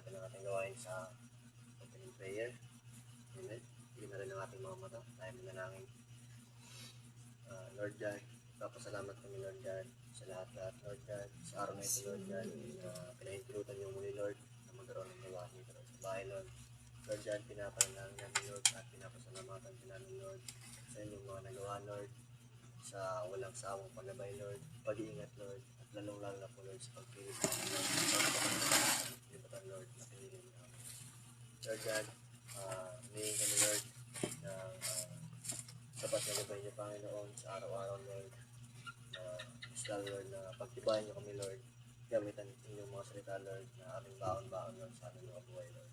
natin ang ating gawain sa opening prayer. Amen. Hindi na rin ang ating mga mata. Tayo manalangin. Lord God, papasalamat kami Lord God sa lahat-lahat Lord God. Sa araw na ito Lord God, na pinahintirutan niyo muli Lord na magkaroon ng gawain dito sa bahay Lord. Lord God, pinapanalangin namin Lord at pinapasalamatan din namin Lord sa inyong mga nagawa Lord, sa walang sawang paggabay Lord, pag-iingat Lord, at lalong-lalo na po Lord sa pagpilit namin Lord, sa pagpapalitan Lord, na pinilin namin. Lord God, hingin kami Lord na sapat na gabay niyo Panginoon sa araw-araw Lord, na isla Lord na pagtibayan niyo kami Lord, gamitan inyong mga salita Lord na aming baon-baon Lord sa aming mga buhay Lord.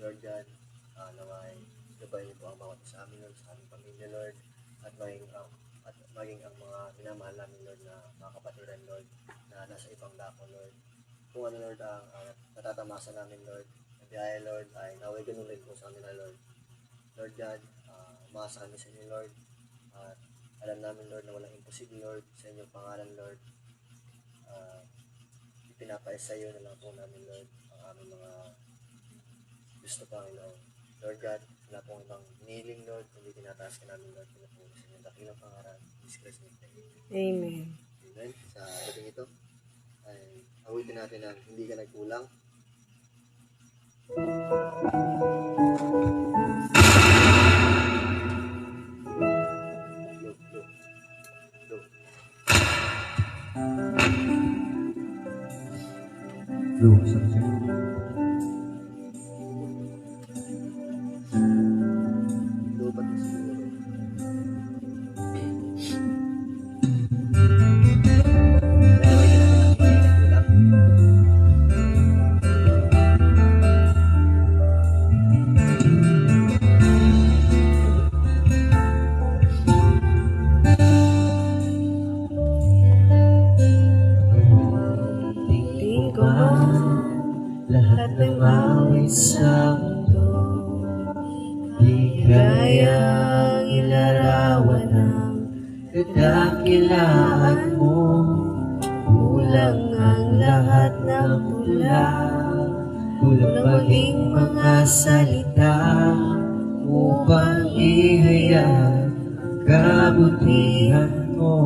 Lord God, na may gabay niyo po ang bawat isa amin Lord, sa aming pamilya Lord, at maging ang mga minamahal namin Lord na mga kapatiran Lord na nasa ibang dako Lord. Kung ano Lord ang natatamasa namin Lord, na biyaya Lord ay naway ganun rin po sa amin na Lord. Lord God, umasa kami sa inyo Lord, at alam namin Lord na walang imposible Lord sa inyong pangalan Lord. Ipinapaysa iyo na lang po namin Lord ang aming mga gusto Panginoon. Lord God, wala pong ibang hinihiling Lord, kundi tinataas ka namin Lord, pinapulis sa inyong dakilang pangalan, Jesus Christ name. Amen. Amen. Sa ating ito ay awitin natin ang hindi ka nagkulang. Lupat na siguro. Tingin ko lahat ng awit sa mundo, di kayang ilarawan ang kadakilaan mo. Kulang ang lahat ng tula, kulang maging mga salita upang ihayag ang kabutihan mo.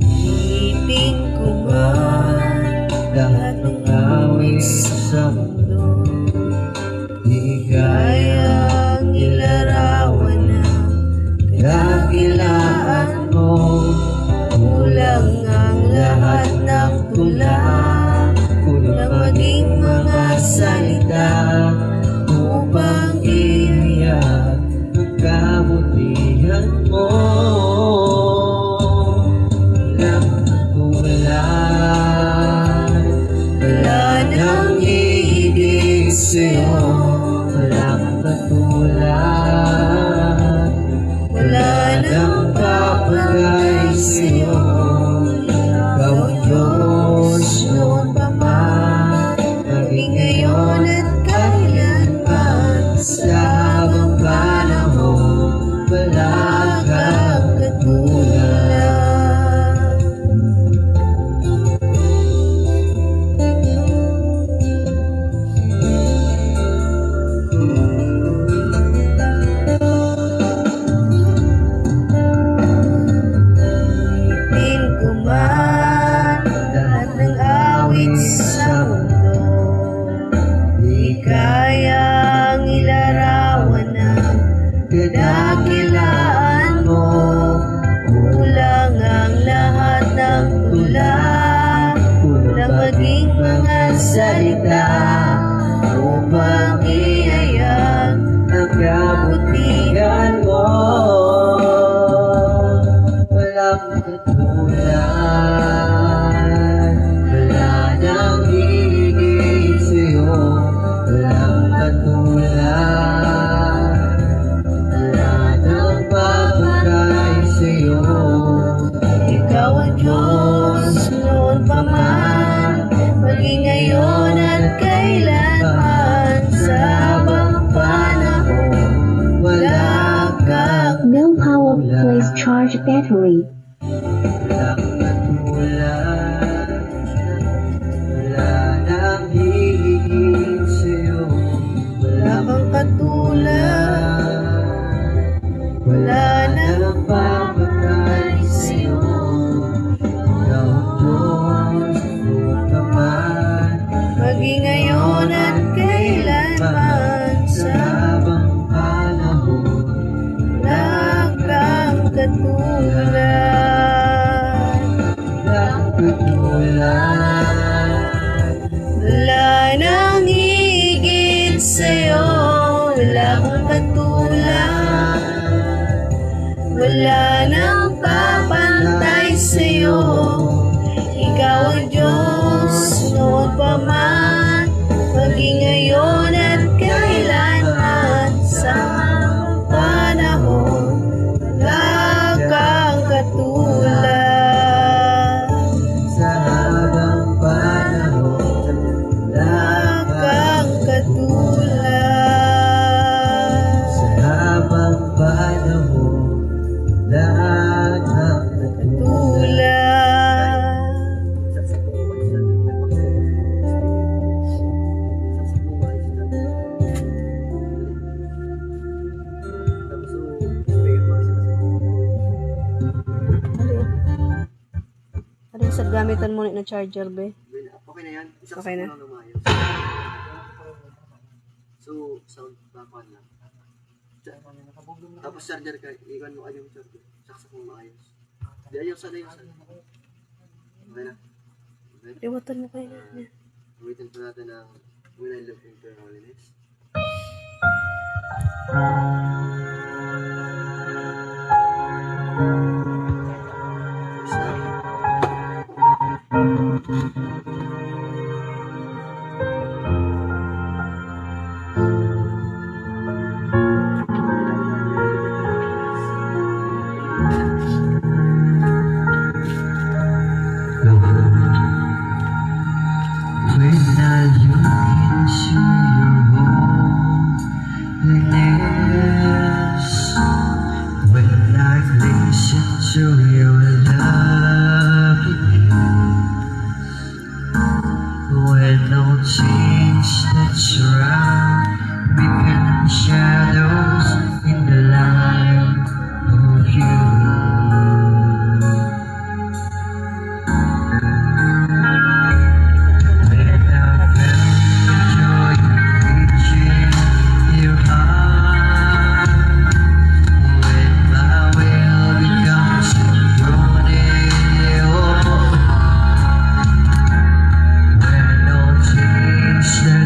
Itin ko man lahat ng awit sa mundo, di kayang ilarawan ang kadakilaan mo. Kulang ang lahat ng tula, kulang maging mga salita upang ihayag ang kabutihan mo. Wala nang iibig sa'yo, walang katulad, wala nang papagay sa'yo. Ikaw ang Diyos noon pa man, maging ngayon at kailanman. Sa habang panahon, wala kang katulad. Sa mundo, di kayang ilarawan ang kadakilaan mo. Kulang ang lahat ng tula, kulang maging mga salita upang ihayag ang kabutihan mo. Walang katulad, walang katulad, wala nang papagay sa'yo. Ikaw ang Diyos noon pa man, maging ngayon at kailanman. Sa habang panahon, wala kang No power, please charge battery. walang katulad. Wala nang higit sa'yo, wala kang katulad. Wala nang papantay sa'yo, ikaw ang Diyos noon pa man, maging ngayon at kailanman. Sa panahon, wala kang katulad. Sa habang panahon, Wala kang katulad. sa habang panahon, lahat ng Katulad. Ano sa gamitan mo na charger, be? Okay na yan. Isang Okay na. lang lumayos. So, sound back on lang. Tapos charger ka, iwan mo yung charger. Saksak mo maayos. Di ayaw sana yung sana. Okay na. Okay. Iwatan mo kayo na. Gamitin pa natin ang When I Look Into Your Holiness. Stop. When I look into your holiness, when I listen to your loveliness, when all things that surround become shadows in the light of you.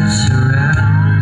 Surround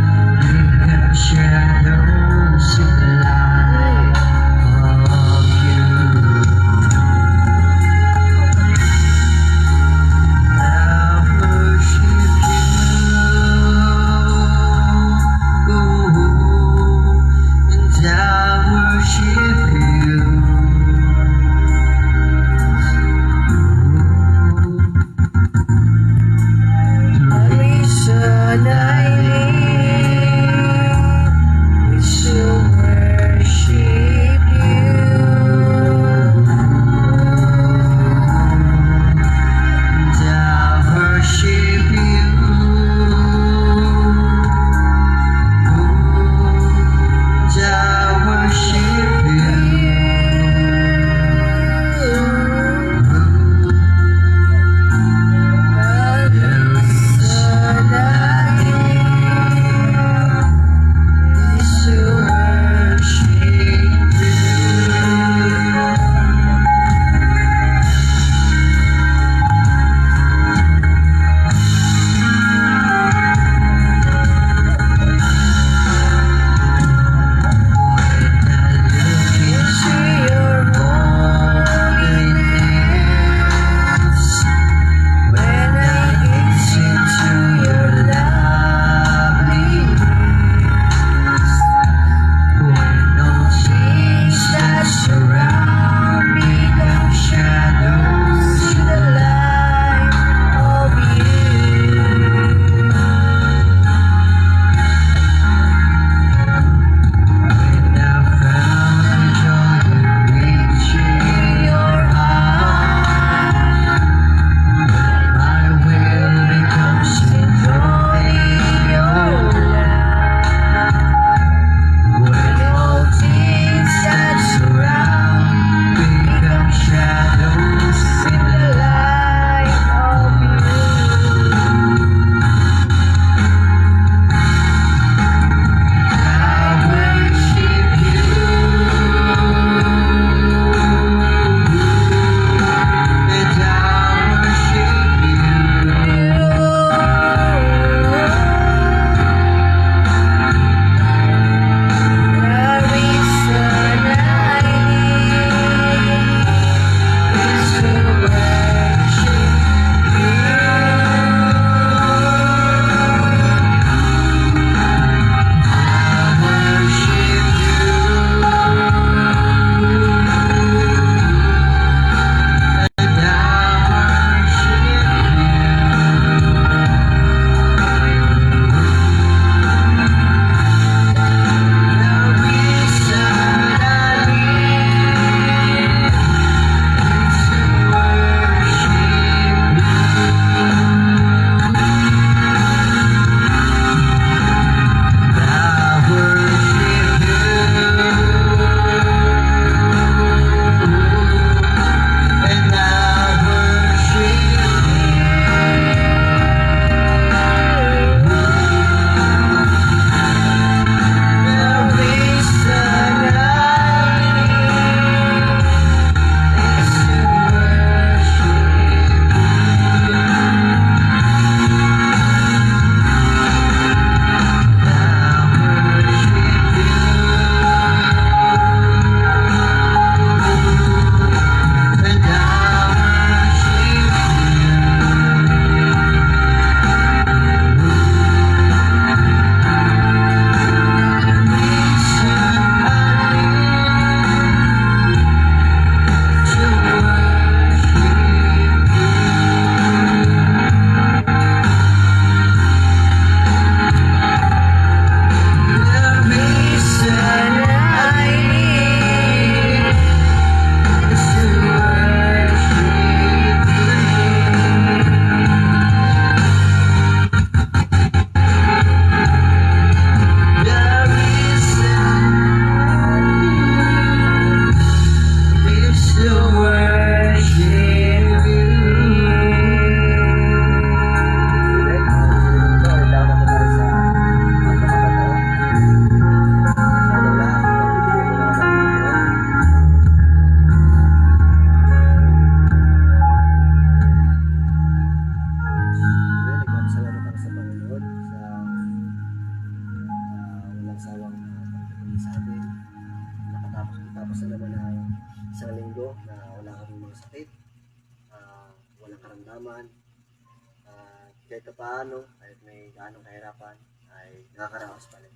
Kahit pa paano, kahit may gaano kahirapan, ay nakakaraos pa rin.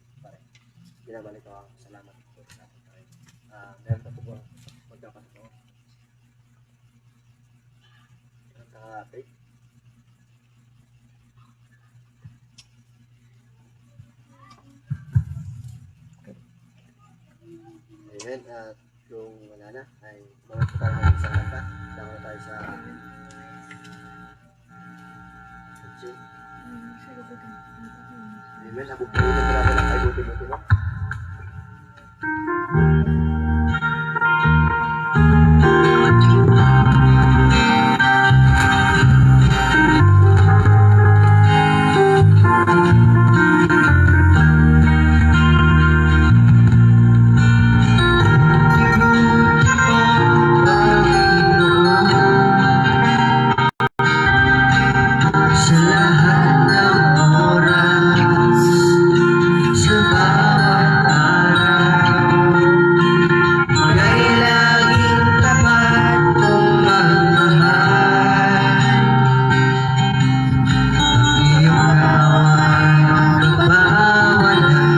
Binabalik ko ang salamat po sa ating tayo. Meron pa po po magkakataon. Ang kakapit. Amen. At kung wala na, ay mga po tayo ng isang kanta. Dama tayo sa Jim. Amen. Ako po ulit na lang kay buti-buti mo. Sa lahat ng oras, sa bawat araw, kay laging tapat kong magmahal. Ang iyong kawan ang kabawalan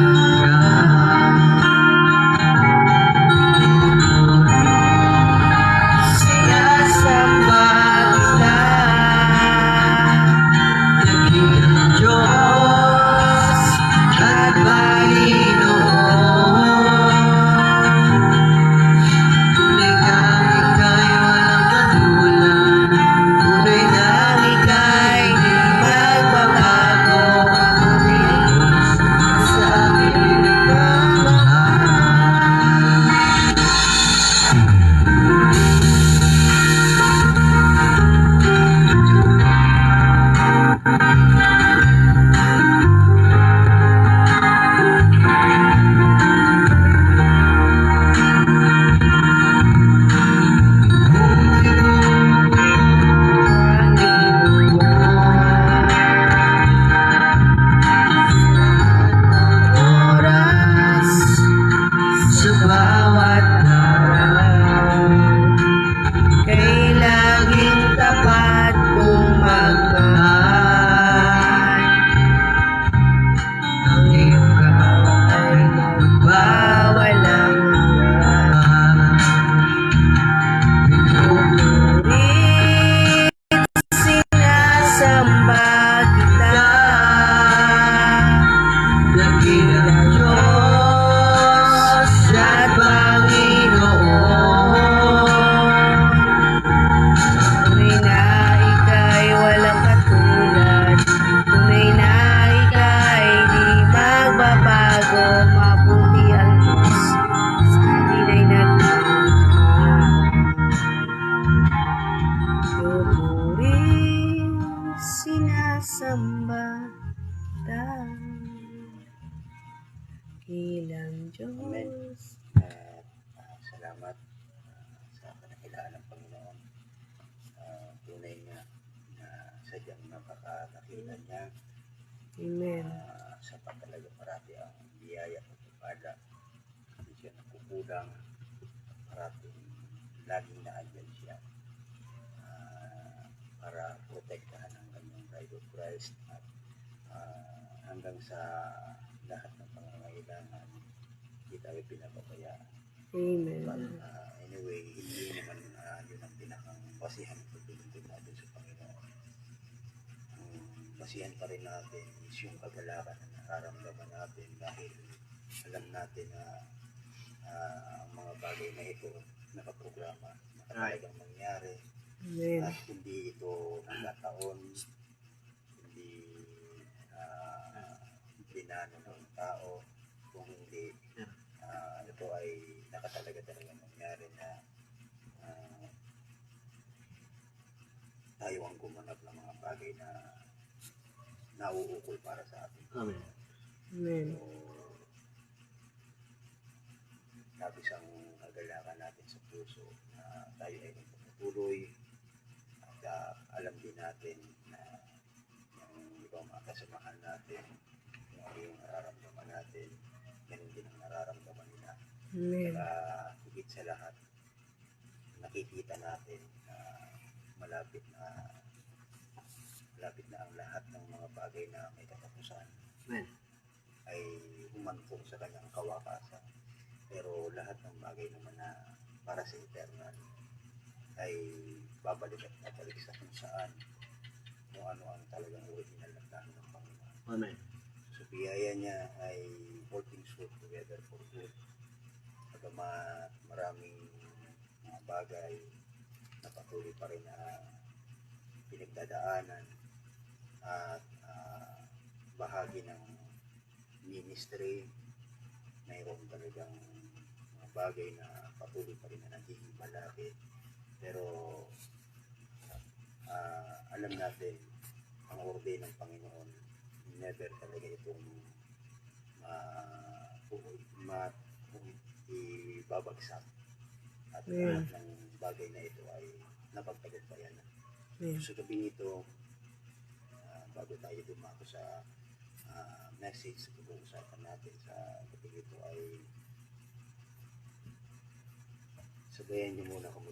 ka. Sinasamba kita, dakilang Diyos at Panginoon. Tunay kang ika'y walang katulad, tunay na ika'y di magbabago. Sa akin nagmamahal. Oras sa bawat araw, kay laging tapat kong magmahal. Ang iyong kawan ay magbawalang hanggan. Pinupurit, sinasamba kita, dakilang Diyos at Panginoon. Tunay na ika'y walang katulad, tunay na ika'y di magbabago. Mabuti ang Diyos sa atin ay nagmamahal. Pinupuri, sinasamba kita, dakilang Amen. Diyos. At salamat sa kanakilaan ng Panginoon. Tunay nga na sadyang napakadakila niya. Amen. Sapat talaga parati ang biyaya at pagpada. Hindi siya nakukulang. Parati laging naandyan siya para protektahan ang kanyang bride of Christ at hanggang sa lahat ng pangangailangan hindi tayo pinapabayaan. Amen. But anyway, hindi naman yun ang pinakang basihan ng paglilingkod natin sa Panginoon. Ang basihan pa rin natin is yung kagalakan na nararamdaman natin dahil alam natin na ang mga bagay na ito nakaprograma, nakatalagang mangyari Amen. at hindi ito nagkataon, hindi binano ng tao, kung hindi ito ay nakatalaga nangyari na tayo ang gumanap ng mga bagay na nauukol para sa atin. Amen. So, labis ang kagalakan natin sa puso na tayo ay magpapatuloy at alam din natin na yung ibang mga kasamahan natin, yung nararamdaman natin, ganun din ang nararamdaman nila. Amen. Kaya higit sa lahat, nakikita natin na malapit na ang lahat ng mga bagay na may katapusan Amen. ay humantong sa kanyang kawakasan. Pero lahat ng bagay naman na para sa eternal ay babalik at babalik sa kung saan, kung ano ang talagang original na plano ng Panginoon. Amen. So, biyaya niya ay all things work together for good. Bagamat maraming mga bagay na patuloy pa rin na pinagdadaanan at bahagi ng ministry, mayroon talagang mga bagay na patuloy pa rin na nagiging malapit. Pero alam natin, ang orde ng Panginoon, never talaga itong ibabagsak. At lahat ng bagay na ito ay napagtagumpayan na. Sa gabi nito, bago tayo dumako sa message na pag-uusapan natin sa gabi nito, ay sabayan niyo muna kung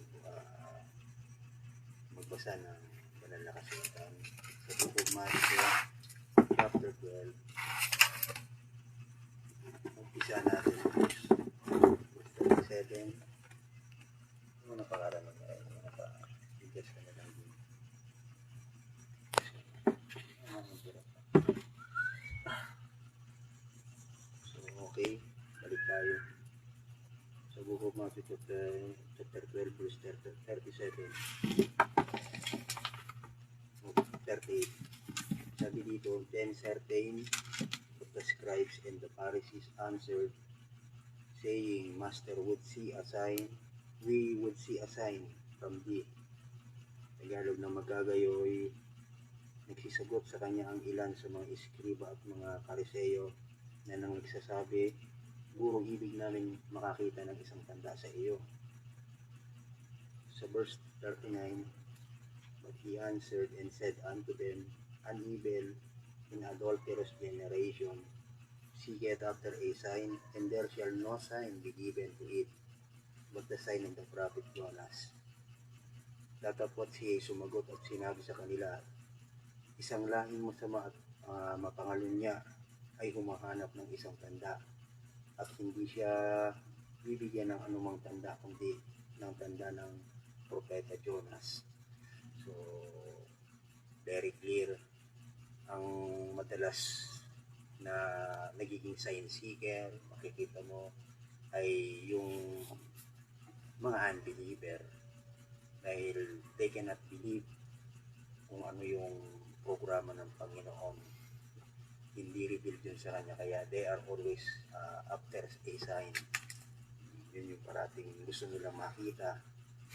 magbasa ng banal na kasulatan sa Book of Matthew, chapter 12. Umpisa natin verse 37. Ano na pangalan mo tayo? Ano pa? Bigas ka na lang din. So, okay. Balik tayo. Sa Book of Matthew, chapter 12, verse 37. 38. Sabi dito, then certain of the scribes and the Pharisees answered, saying, Master, we would see a sign from thee. Tagalog na magagayoy, nagsisagot sa kanya ang ilan sa mga iskriba at mga Pariseyo na nang nagsasabi, Guro, ibig namin makakita ng isang tanda sa iyo. Sa verse 39, but he answered and said unto them, An evil and adulterous generation seeketh after a sign, and there shall no sign be given to it, but the sign of the prophet Jonas. Datapwat siya sumagot at sinabi sa kanila, isang lahing masama at mapangalun niya ay humahanap ng isang tanda, at hindi siya bibigyan ng anumang tanda kundi ng tanda ng propeta Jonas. So, very clear ang madalas na nagiging sign seeker, makikita mo ay yung mga unbeliever dahil they cannot believe kung ano yung programa ng Panginoon. Hindi revealed yun sa kanya, kaya they are always after a sign. Yun yung parating gusto nila makita.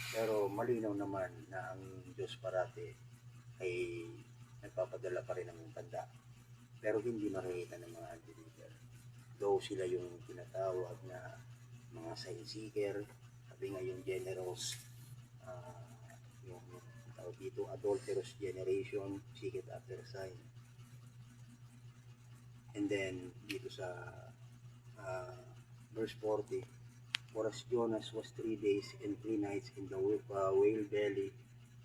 Pero malinaw naman na ang Diyos parati ay nagpapadala pa rin ng tanda. Pero hindi makikita ng mga unbeliever. Though sila yung tinatawag na mga sign seeker, sabi nga yung generous, yung tawag dito, adulterous generation, seeketh after sign. And then, dito sa verse 40, for as Jonas was 3 days and 3 nights in the whale belly,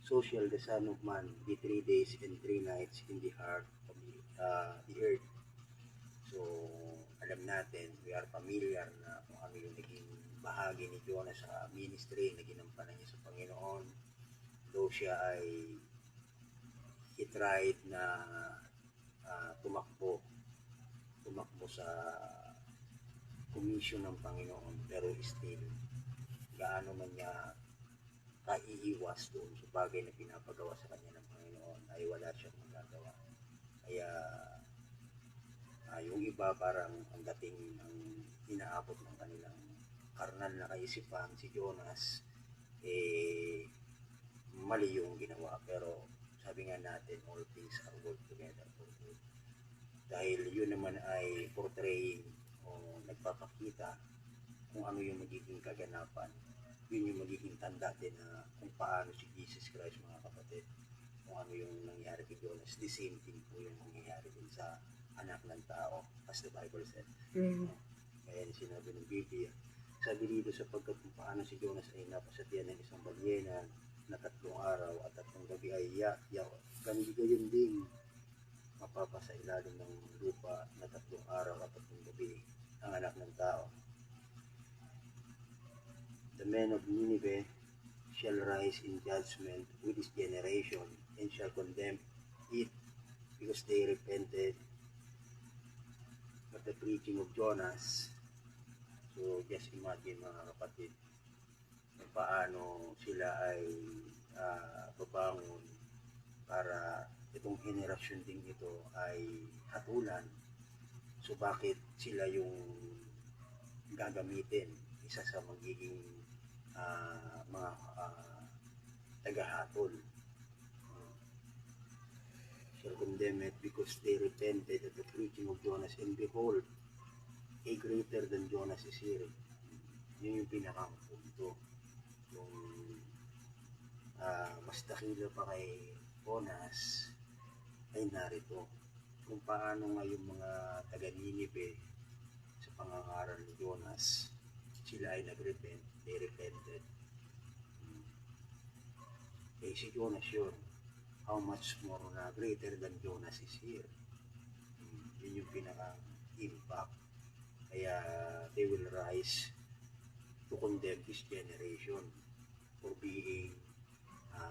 so shall the Son of Man be 3 days and 3 nights in the heart of the earth. So, alam natin, we are familiar na kung ano yung naging bahagi ni Jonas sa ministry na ginampanan niya sa Panginoon. Though siya ay he tried na tumakbo sa commission ng Panginoon, pero still gaano man niya kaiiwas doon sa bagay na pinapagawa sa kanya ng Panginoon ay wala siyang magagawa. Kaya yung iba parang ang dating ng inaabot ng kanilang karnal na kaisipan, si Jonas, mali yung ginawa. Pero sabi nga natin, all things are work together for good. Dahil yun naman ay portraying o nagpapakita kung ano yung magiging kaganapan. Yun yung magiging tanda din na kung paano si Jesus Christ, mga kapatid, kung ano yung nangyari kay Jonas. The same thing po yung nangyayari din sa anak ng tao, as the Bible said. Kaya sinabi ng Biblia, sabi dito, sapagkat kung paano si Jonas ay napasatian ng isang balyena na 3 araw at 3 gabi ay ganun din mapapasa ilalim ng lupa na 3 araw at 3 gabi ang anak ng tao. The men of Nineveh shall rise in judgment with this generation and shall condemn it because they repented of the preaching of Jonas. So just imagine mga kapatid, kung paano sila ay babangon para itong henerasyon din ito ay hatulan. So bakit sila yung gagamitin? Isa sa magiging mga tagahatol. Shall condemn it because they repented at the preaching of Jonas, and behold, a greater than Jonas is here. Yun yung pinakang punto. Yung mas dakila pa kay Jonas ay narito. Kung paano nga yung mga taga-Ninive sa pangangaral ni Jonas, sila ay nag-repent, they repented. Eh si Jonas yun, how much more na greater than Jonas is here. Yun yung pinaka-impact. Kaya they will rise to condemn this generation for being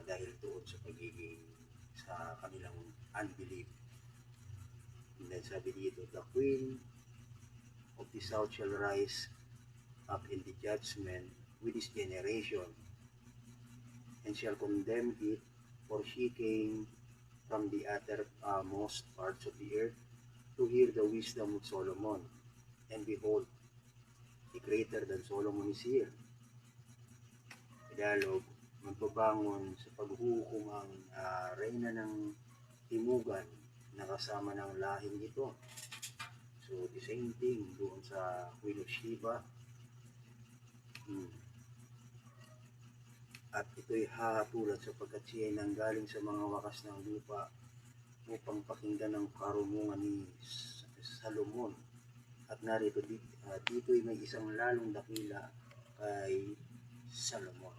dahil doon sa pagiging sa kanilang unbelief. And then sabi dito, the queen of the south shall rise up in the judgment with this generation and shall condemn it, for she came from the uttermost parts of the earth to hear the wisdom of Solomon. And behold, the greater than Solomon is here. Tagalog, magbabangon sa paghuhukom ang reyna ng Timugan na kasama ng lahing ito. So, the same thing doon sa Queen of Sheba. At ito'y hahatulan sapagkat siya ay nanggaling sa mga wakas ng lupa upang pakinggan ang karunungan ni Salomon. At narito dito'y may isang lalong dakila kay Salomon.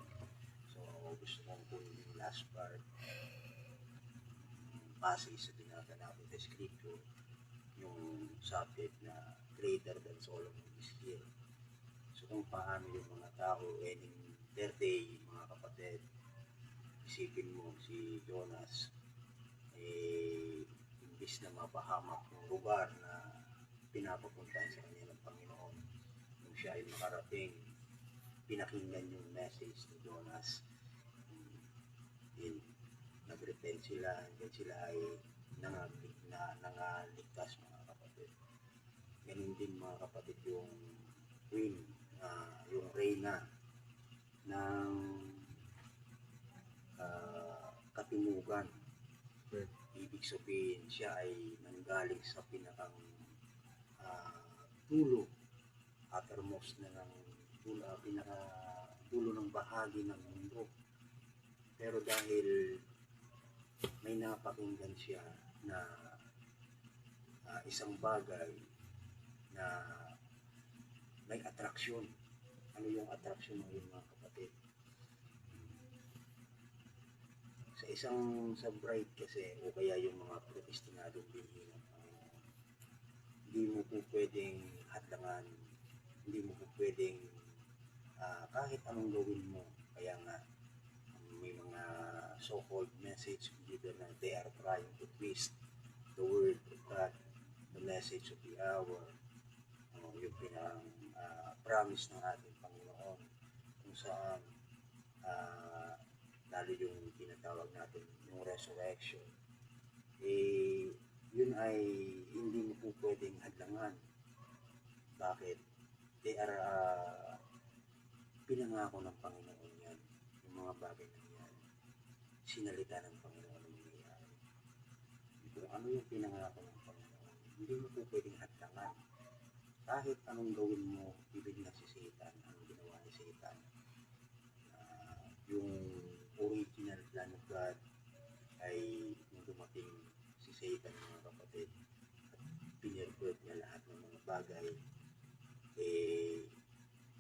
So gusto kong kunin yung last part, passage sa binasa natin sa scripture, yung subject na greater than Solomon is here. So kung paano yung mga tao in their day, mga kapatid, isipin mo si Jonas, imbis na mapahamak ng lugar na pinapapuntahan sa kanya ng Panginoon, nung siya ay makarating, pinakinggan yung message ni Jonas, nag-repent sila, and sila ay nangaligtas, mga kapatid. Ganun din, mga kapatid, yung queen, yung reyna ng Katimugan. Ibig sabihin, siya ay nanggaling sa pinakang dulo, uttermost na ng pinaka-dulo ng bahagi ng mundo. Pero dahil may napakinggan siya na isang bagay na may atraksyon. Ano yung atraksyon ng mga kapatid? Sa bride kasi, o kaya yung mga predestinadong bilhin ng Panginoon, hindi mo po pwedeng hadlangan, hindi mo po pwedeng kahit anong gawin mo. Kaya nga may mga so-called message dito na they are trying to twist the word of God, the message of the hour, yung promise ng ating Panginoon, kung saan lalo yung tinatawag natin yung resurrection, yun ay hindi mo po pwedeng hadlangan. Bakit? They are pinangako ng Panginoon yan, yung mga bagay na yan, sinalita ng Panginoon ang nangyayari. Kung ano yung pinangako ng Panginoon, hindi mo po pwedeng hadlangan. Kahit anong gawin mo, bibigyan si Satan, anong ginawa ni Satan. Yung original plan of God ay nung dumating si Satan, mga kapatid, at pinirvert niya lahat ng mga bagay,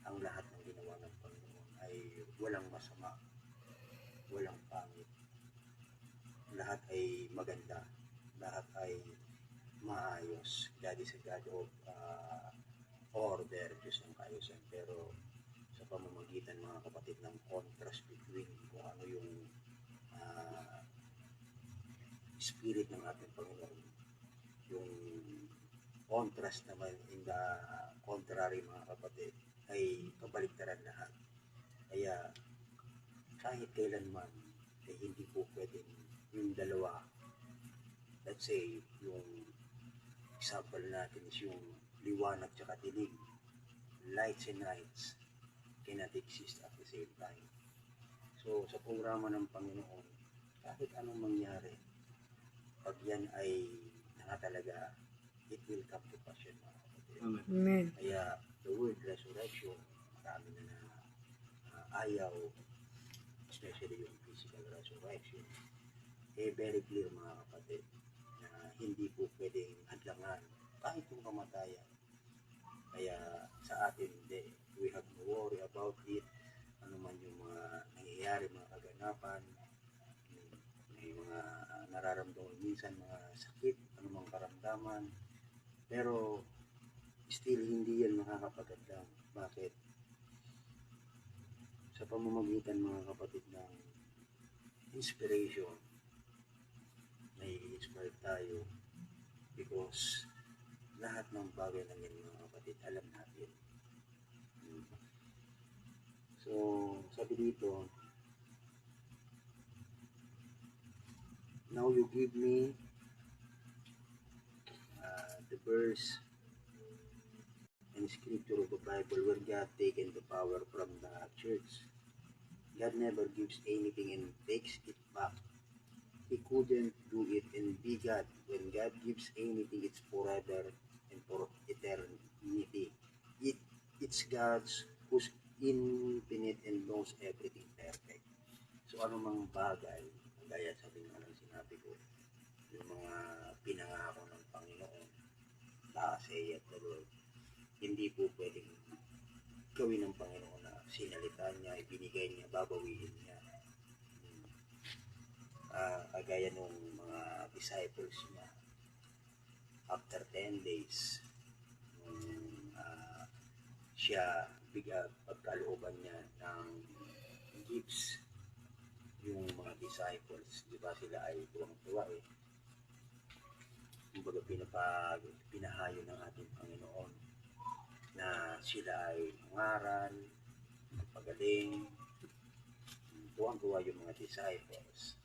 ang lahat ng ginawa ng Panginoon ay walang masama, walang pangit, lahat ay maganda, lahat ay God is a God of order, Diyos ng kaayusan. Pero sa pamamagitan, mga kapatid, ng contrast between kung ano yung spirit ng ating Panginoon, yung contrast naman in the contrary, mga kapatid, ay kabaligtaran lahat. Kaya kahit kailanman ay hindi po pwedeng yung dalawa. Let's say yung example natin is yung liwanag at dilim, lights and nights cannot exist at the same time. So sa programa ng Panginoon, kahit anong mangyari, pag yan ay nakatalaga, it will come to pass yan, mga kapatid. Amen. Kaya the word resurrection, marami na ayaw, especially yung physical resurrection, very clear, mga kapatid, na hindi po pwedeng hadlangan kahit yung kamatayan. Kaya sa atin, hindi. We have no worry about it. Ano man yung mga nangyayari, mga kaganapan, may mga nararamdaman minsan, mga sakit, anumang karamdaman. Pero still hindi yan makakapagandang. Bakit? Sa pamamagitan, mga kapatid, ng inspiration, may inspire tayo because lahat ng bagay na yan, mga kapatid, alam natin. So, sabi dito, now you give me the verse and scripture of the Bible where God taken the power from the church. God never gives anything and takes it back. He couldn't do it and be God. When God gives anything, it's forever and for eternity. It's God's who's infinite and knows everything perfect. So ano mang bagay, gaya sabi nga lang sinabi ko, yung mga pinangako ng Panginoon, say at the Lord, hindi po pwedeng gawin ng Panginoon na sinalita niya, ibinigay niya, babawiin niya. Kagaya nung mga disciples niya, after 10 days, siya pagkalooban niya ng gifts, yung mga disciples, di ba sila ay tuwang-tuwa eh. Kumbaga pinahayo ng ating Panginoon na sila ay mangaral, magpagaling, tuwang-tuwa yung mga disciples.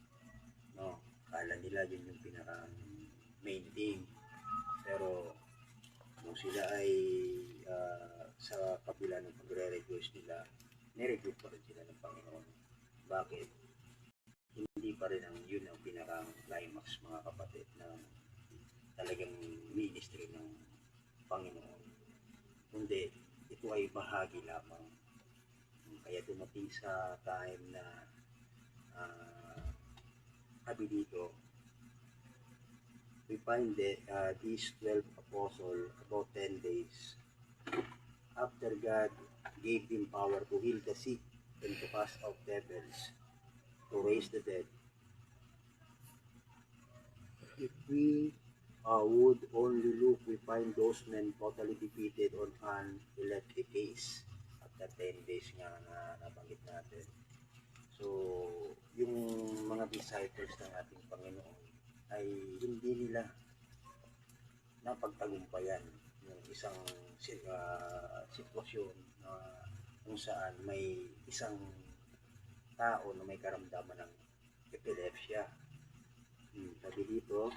No, kala nila yun yung pinaka main thing. Pero nung sila ay sa kabila ng pagre-request nila, nirequest pa rin sila ng Panginoon. Bakit? Hindi pa rin yun ang pinakang climax, mga kapatid, ng talagang ministry ng Panginoon. Kundi ito ay bahagi lamang. Kaya dumating sa time na sabi dito, we find that these 12 apostles about 10 days after God gave them power to heal the sick and to cast out devils, to raise the dead. If we would only look, we find those men totally defeated on an electric case after 10 days nga na nabanggit natin. So, yung mga disciples ng ating Panginoon ay hindi nila napagtagumpayan yung isang sitwasyon na kung saan may isang tao na may karamdaman ng epilepsya. Sabi dito,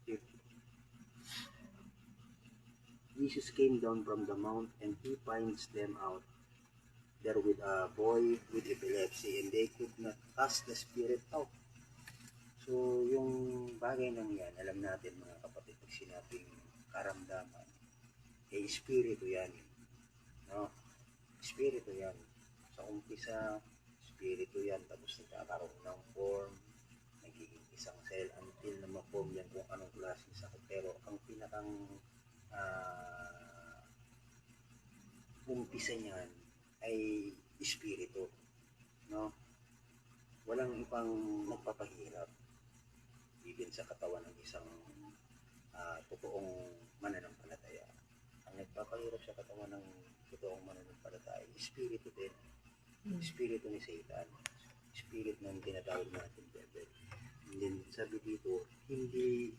if Jesus came down from the mount and he finds them out there with a boy with epilepsy and they could not cast the spirit out. So, yung bagay nang yan, alam natin, mga kapatid, pag sinabing karamdaman, espiritu yan. No? Espiritu yan. Sa umpisa, espiritu yan, tapos nagkakaroon ng form, nagiging isang cell until na ma-form yan kung anong klaseng sakit. Pero ang pinakang umpisa niyan ay espiritu. No? Walang ibang nagpapahirap even sa katawan ng isang totoong mananampalataya. Ang nagpapahirap sa katawan ng totoong mananampalataya, espiritu din. Espiritu ni Satan. Spirit ng tinatawag natin devil. And then sabi dito, hindi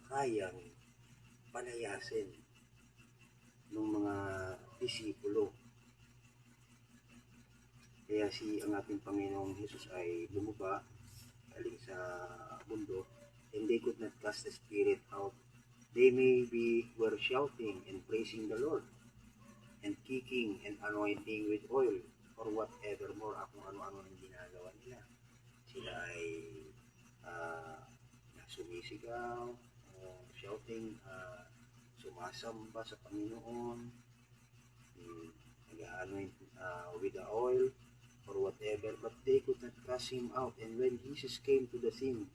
kayang palayasin ng mga disipulo. Kaya ang ating Panginoong Jesus ay bumaba galing sa mundo, and they could not cast the spirit out. They were shouting and praising the Lord and kicking and anointing with oil or whatever more, kung ano-ano ang ginagawa nila. Sila ay sumisigaw, shouting, sumasamba sa Panginoon, nag-anoint with the oil or whatever, but they could not cast him out. And when Jesus came to the scene,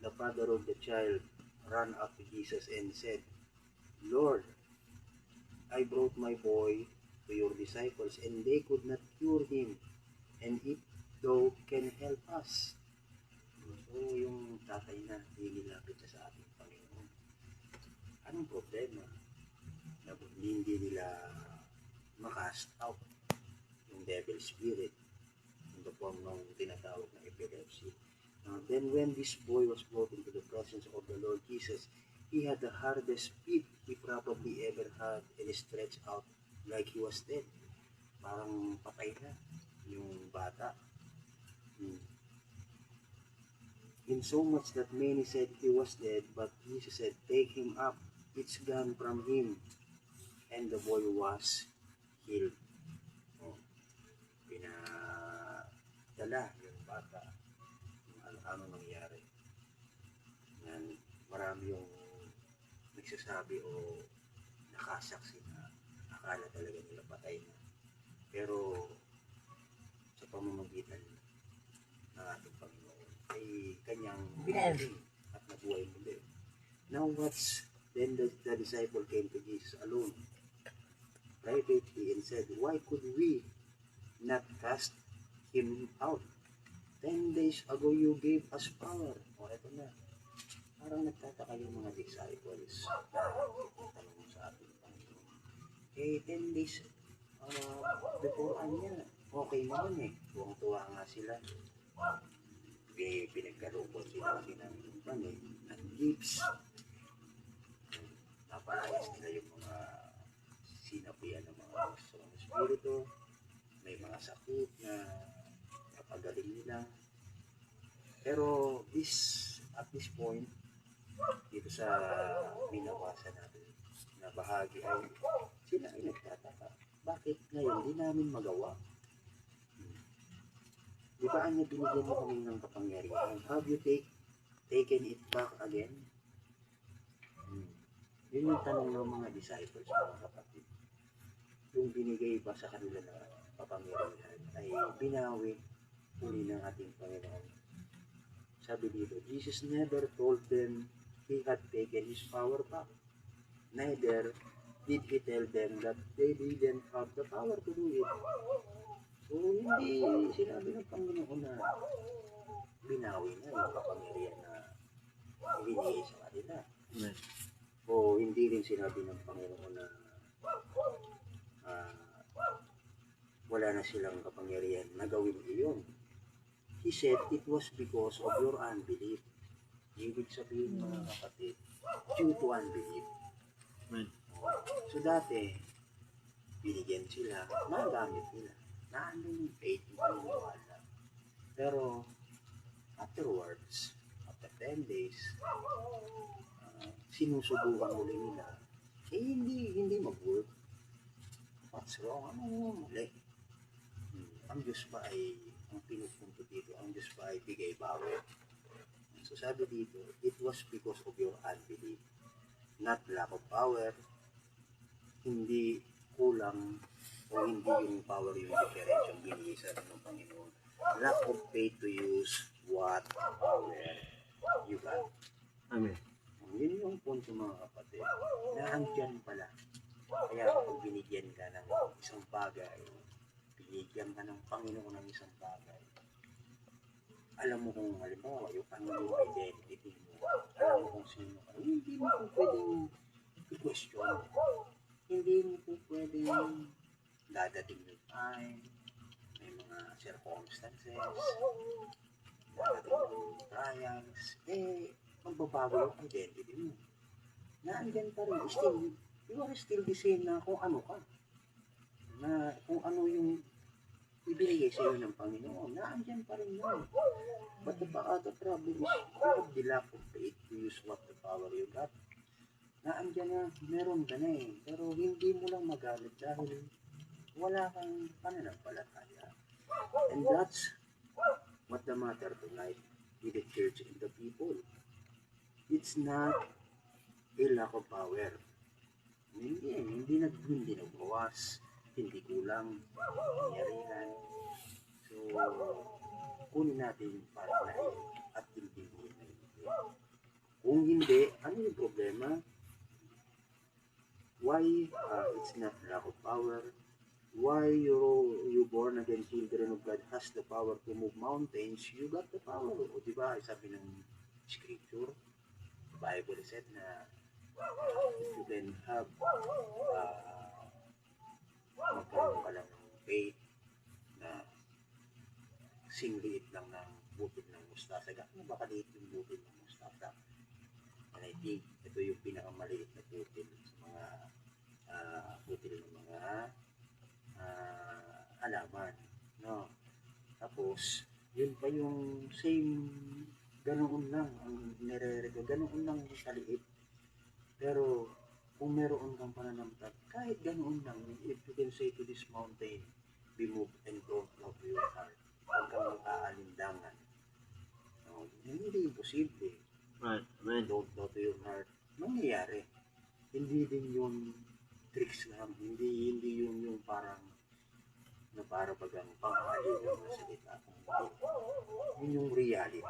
the father of the child ran up to Jesus and said, Lord, I brought my boy to your disciples, and they could not cure him, and if thou can help us. So, yung tatay na nililapit sa ating Panginoon. Anong problema? Na hindi nila makast out yung devil spirit in the form ng tinatawag na epilepsy. Then when this boy was brought into the presence of the Lord Jesus, he had the hardest fit he probably ever had, and stretched out like he was dead. Parang patay na yung bata. In so much that many said he was dead, but Jesus said, take him up, it's gone from him. And the boy was healed. Pinadala yung bata. Ano nangyari. Yan, marami yung nagsasabi o nakasaksi na akala talaga nila patay na. Pero sa pamamagitan ng ating Panginoon ay kanyang binaling at nabuhay muli. Now then the disciple came to Jesus alone privately and said, why could we not cast him out? 10 days ago you gave us power. O eto na. Parang nagtataka yung mga disciples na tanong sa ating Panginoon. 10 days before niya, okay naman eh. Tuwang-tuwa nga sila. Pinagkalupot sila ng gifts. Napalayas nila yung mga sinapian ng mga espiritu. May mga sakit na napagaling nila. Pero at this point, dito sa binabasa natin na bahagi ay sila ay nagtataka. Bakit ngayon di namin magawa? Di ba niya binigyan mo kami ng kapangyarihan? Have you taken it back again? Yun yung tanong ng mga disciples, mga kapatid. Yung binigay ba sa kanila na kapangyarihan ay binawi uli ng ating Panginoon. Sabi dito, Jesus never told them he had taken his power back. Neither did he tell them that they didn't have the power to do it. So, hindi sinabi ng Panginoon na binawi na yung kapangyarihan na ibinigay sa kanila. O hindi rin sinabi ng Panginoon na wala na silang kapangyarihan na gawin iyon. He said it was because of your unbelief. Ibig sabihin mga kapatid, due to unbelief. So dati, binigyan sila, nagamit nila. Naandun yung faith, yung paniniwala. Pero, afterwards, after 10 days, sinusubukan muli nila, hindi mag-work. What's wrong? Ano muli? Ang Diyos ba ay, ang pinupunto dito, ang Diyos ba ay bigay bawi? So sabi dito, it was because of your unbelief, not lack of power, hindi kulang o hindi yung power yung difference yung binisa ng Panginoon. Lack of faith to use what power you got. Amen. Yun yung punto mga kapatid, na andyan pala. Kaya kung binigyan ka ng isang bagay, binigyan ka ng Panginoon ng isang bagay, alam mo kung halimbawa yung ano yung identity mo, alam mo kung kung sino ka. Hindi mo po pwedeng i-question. Hindi mo po pwedeng dadating yung time, may mga circumstances, dadating yung trials, magbabago yung identity mo. Naandyan pa rin, still, you are still the same na kung ano ka. Na kung ano yung ibigay sa iyo ng Panginoon, naandyan pa rin yun. But the problem is, you have the lack of faith to use what the power you got. Naandyan na, meron ka na eh. Pero hindi mo lang magalit dahil wala kang pananampalataya. And that's what the matter tonight with the church and the people. It's not a lack of power. Hindi nagbawas, hindi kulang, nangyarihan. So, kunin natin yung part na yun at intindihin na yun. Kung hindi, ano yung problema? Why it's not lack of power? Why you born again children of God has the power to move mountains? You got the power. O diba, sabi ng scripture, the Bible said na if you can have magkaroon ka lang ng faith na singliit lang ng bukid ng mustasa. Gano'n ba kaliit yung bukid ng mustasa? And I think ito yung pinakamaliit na bukid sa mga bukid ng mga alaman. No? Tapos, yun pa yung same ganoon lang ang nire-record. Ganoon lang yung kaliit. Pero, kung meron kang pananampal, kahit ganoon lang, if you can say to this mountain, be moved and don't love your heart. Huwag kang mag-aalindangan. No, hindi imposible. Right. Amen. Don't love your heart. Mangyayari. Hindi din yung tricks lang. Hindi yun yung parang na para bagang pang-aliw na salita. Yun yung reality.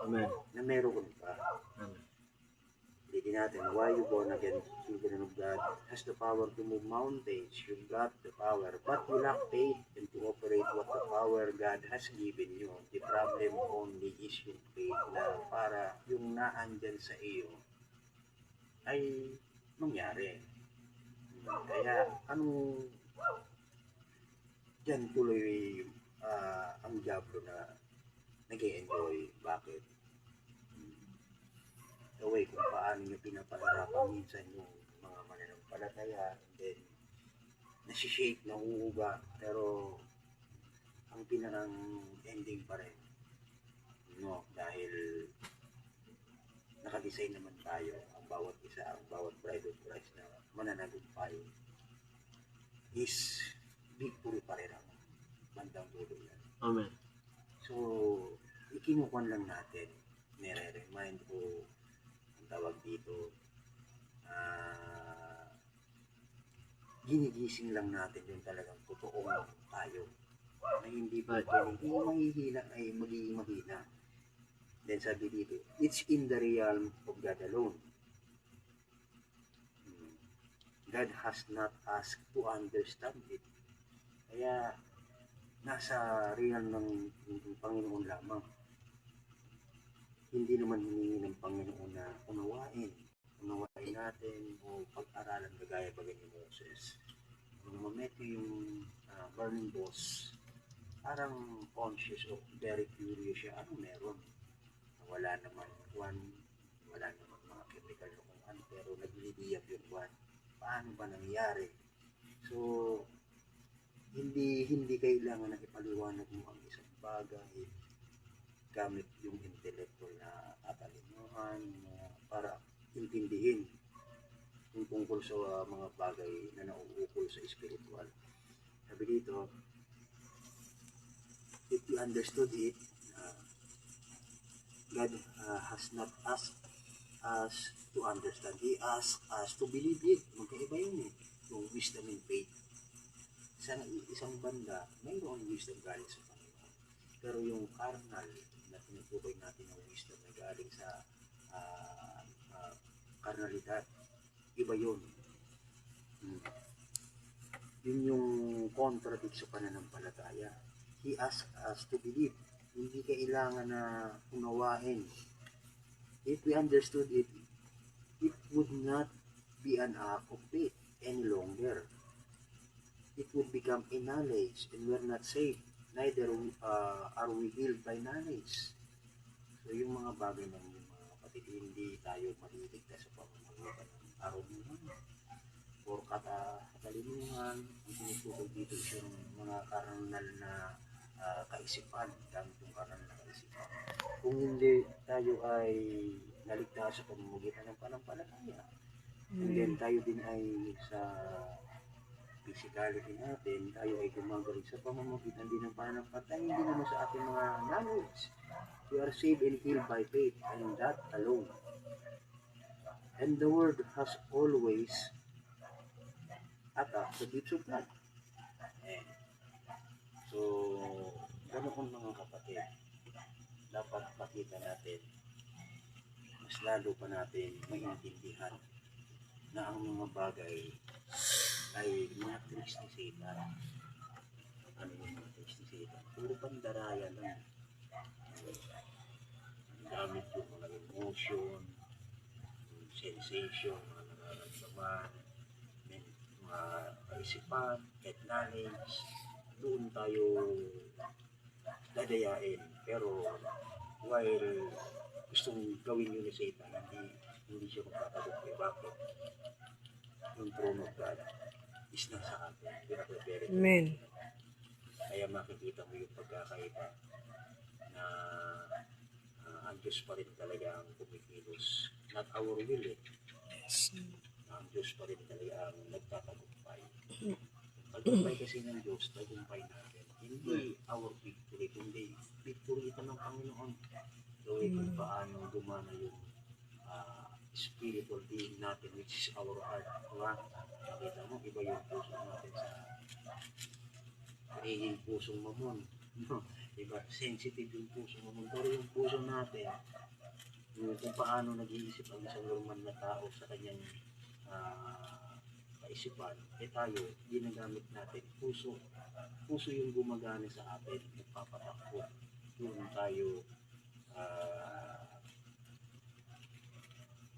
Amen. Na meron ka. Amen. Hindi natin, why you born again, children of God, has the power to move mountains. You've got the power, but you lack faith and to operate what the power God has given you. The problem only is yung faith na para yung naandyan sa iyo ay mangyari. Kaya, anong dyan tuloy ang Diablo na nag-e-enjoy? Bakit? The way kung paano nyo pinapahirapan minsan yung mga mananampalataya, and then nasishake, nauuga, pero ang pinarang ending pa rin. No, dahil nakadesign naman tayo, ang bawat isa, ang bawat bride of Christ na mananagumpay is victory pa rin ang bandang dulo yan. Amen. So, ikinukuhan lang natin, nire-remind ko tawag dito, ginigising lang natin yung talagang totoong tayo na hindi pa pwedeng mahihina ay magiging mahina. Then sabi dito, it's in the realm of God alone. God has not asked to understand it. Kaya nasa realm ng Panginoon lamang. Hindi naman hiningi ng Panginoon na unawain natin o pag-aralan kagaya bagay ni Moses. Nung mameto yung burning bush, parang conscious o very curious siya, anong meron? Wala naman mga chemical o kung ano, pero nagliliyab yung buwan. Paano ba nangyari? So, hindi kailangan na ipaliwanag mo ang isang bagay gamit yung intellectual na katalinuhan para intindihin yung tungkol sa mga bagay na nauukol sa spiritual. Sabi dito, if you understood it, God has not asked us to understand. He asked us to believe it. Magkaiba yun eh. Yung wisdom and faith. Isang banda, mayroong wisdom galing sa Panginoon. Pero yung carnal na tinutukoy natin ng wisdom na galing sa karnalidad, iba yun. Yun yung contradict sa pananampalataya. He asked us to believe. Hindi kailangan na unawain. If we understood it, it would not be an act of faith any longer. It would become a knowledge, and we're not saved. Neither are we healed by knowledge. So yung mga bagay na yung mga kapatid, hindi tayo maliligtas sa pamamagitan ng arunungan or katalinuhan. Ang tinutulog dito yung mga karangal na kaisipan, gamit yung karangal na kaisipan. Kung hindi tayo ay naligtas sa pamamagitan ng panampalataya, and then tayo din ay sa physicality natin, tayo ay gumagaling sa pamamagitan din ng panampalataya, hindi naman sa ating mga knowledge. We are saved and healed by faith, and that alone. And the Word has always attacked the gifts of God. Amen. So, ganoon mga kapatid, dapat makita natin, mas lalo pa natin maintindihan na ang mga bagay ay mga tricks ni Satan. Ano yung mga tricks ni Satan? Puro pandaraya lang. Gamit yung mga emotion, yung sensation, mga nararamdaman, mga kaisipan, kahit knowledge, doon tayo dadayain. Pero while gustong gawin yun ni Satan, hindi siya magpapagod. Bakit? Yung throne of God is nasa atin. Pinaprepare. Amen. Kaya makikita mo yung pagkakaiba na ang Diyos pa rin talaga ang kumikilos. Not our will eh. Ang Diyos pa rin talaga ang nagtatagumpay. Tagumpay kasi ng Diyos, tagumpay natin. Hindi our victory, kundi victory ito ng Panginoon. Gawin kung paano gumana yung spiritual being natin, which is our heart. Diba? Nakita mo, iba yung puso natin sa pusong mamon. No? Diba? Sensitive yung puso mamon. Pero yung puso natin, yung kung paano nag-iisip ang isang normal na tao sa kanyang kaisipan, tayo, ginagamit natin. Puso yung gumagana sa atin, nagpapatakbo. Yun tayo,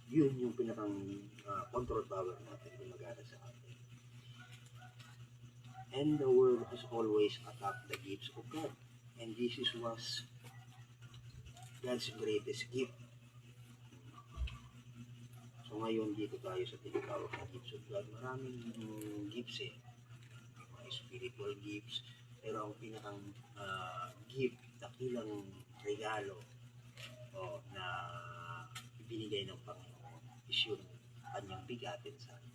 yun yung pinakang control power natin gumagana sa atin. And the world has always attacked the gifts of God. And this was God's greatest gift. So ngayon dito tayo sa tinatawag na gifts of God. Maraming gifts eh. Mga spiritual gifts. Pero ang pinakang gift, dakilang regalo na ibinigay ng Panginoon is yung kanyang bigatin sa atin.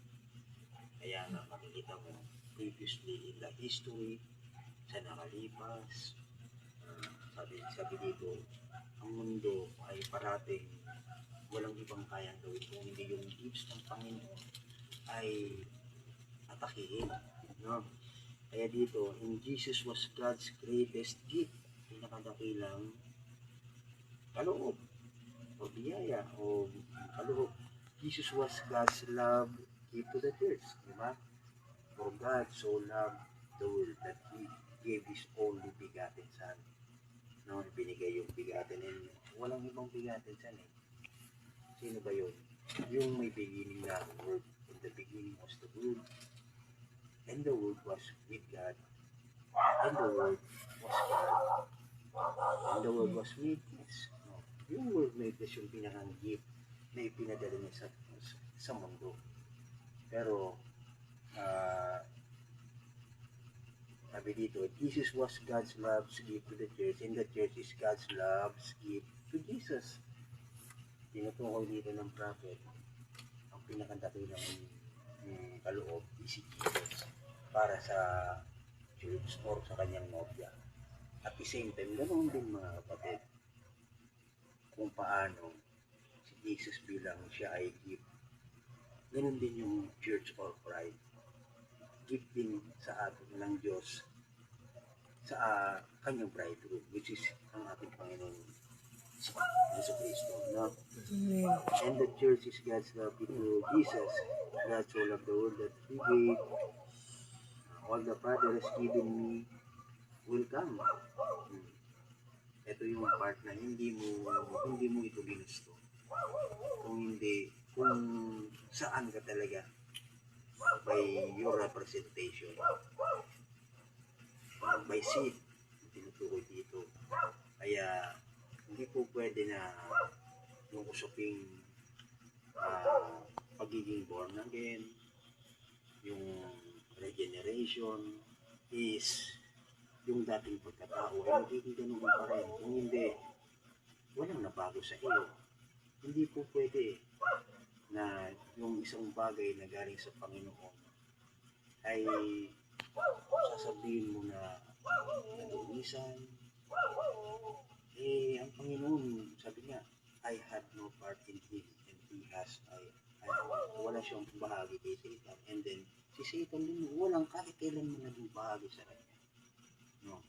Kaya nga makikita mo previously in the history sa nakalipas, sabi dito, ang mundo ay parating walang ibang kayang gawin kung hindi yung gifts ng Panginoon ay atakihin. No? Kaya dito, in Jesus was God's greatest gift, pinakadakilang kaloob o biyaya o kaloob. Jesus was God's love gift to the church, di ba? For God so loved the world that He gave His only begotten Son. No, binigay yung begotten, and walang ibang begotten Son eh. Sino ba yun? Yung may beginning na word. In the beginning was the Word, and the Word was with God, and the Word was God, and the Word was made flesh. No, yung Word made flesh yung pinakang gift na ipinadala niya sa mundo. Pero sabi dito, Jesus was God's love's gift to the church, and the church is God's love's gift to Jesus. Tinutukoy dito ng prophet, ang pinakadakilang kaloob is si Jesus para sa church or sa kanyang nobya. At the same time, ganoon din mga kapatid, kung paano si Jesus bilang siya ay gift, ganoon din yung church or bride. Gift din sa atin ng Diyos sa kanyang bridegroom, which is ang ating Panginoon Jesucristo. No? And the church is God's love to Jesus. God so loved the world that He gave. All the Father has given me will come. Ito yung part na hindi mo ito ginusto. Kung saan ka talaga by your representation. By seed, tinutukoy dito. Kaya, hindi po pwede na yung usaping pagiging born again, yung regeneration is yung dating pagkatao ay magiging ganun pa rin. Kung hindi, walang nabago sa iyo. Hindi po pwede na yung isang bagay na galing sa Panginoon ay sasabihin mo na nalumisan. Ang Panginoon, sabi niya, I had no part in him and he has, wala siyang bahagi kay Satan. And then, si Satan din, walang kahit kailan mo naging bahagi sa kanya. No?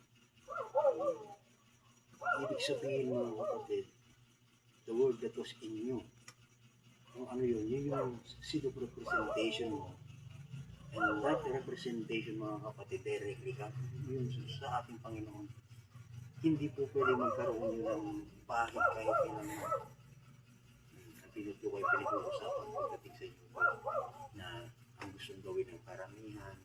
Ibig sabihin mga kapatid, the word that was in you, kung ano yun yung seed of representation mo. And that representation mga kapatid, directly ka, yun sa ating Panginoon. Hindi po pwede magkaroon yun ng bahid kahit kailan mo. Ang tinutukoy pinag-uusapan pagdating sa inyo na ang gustong gawin ng karamihan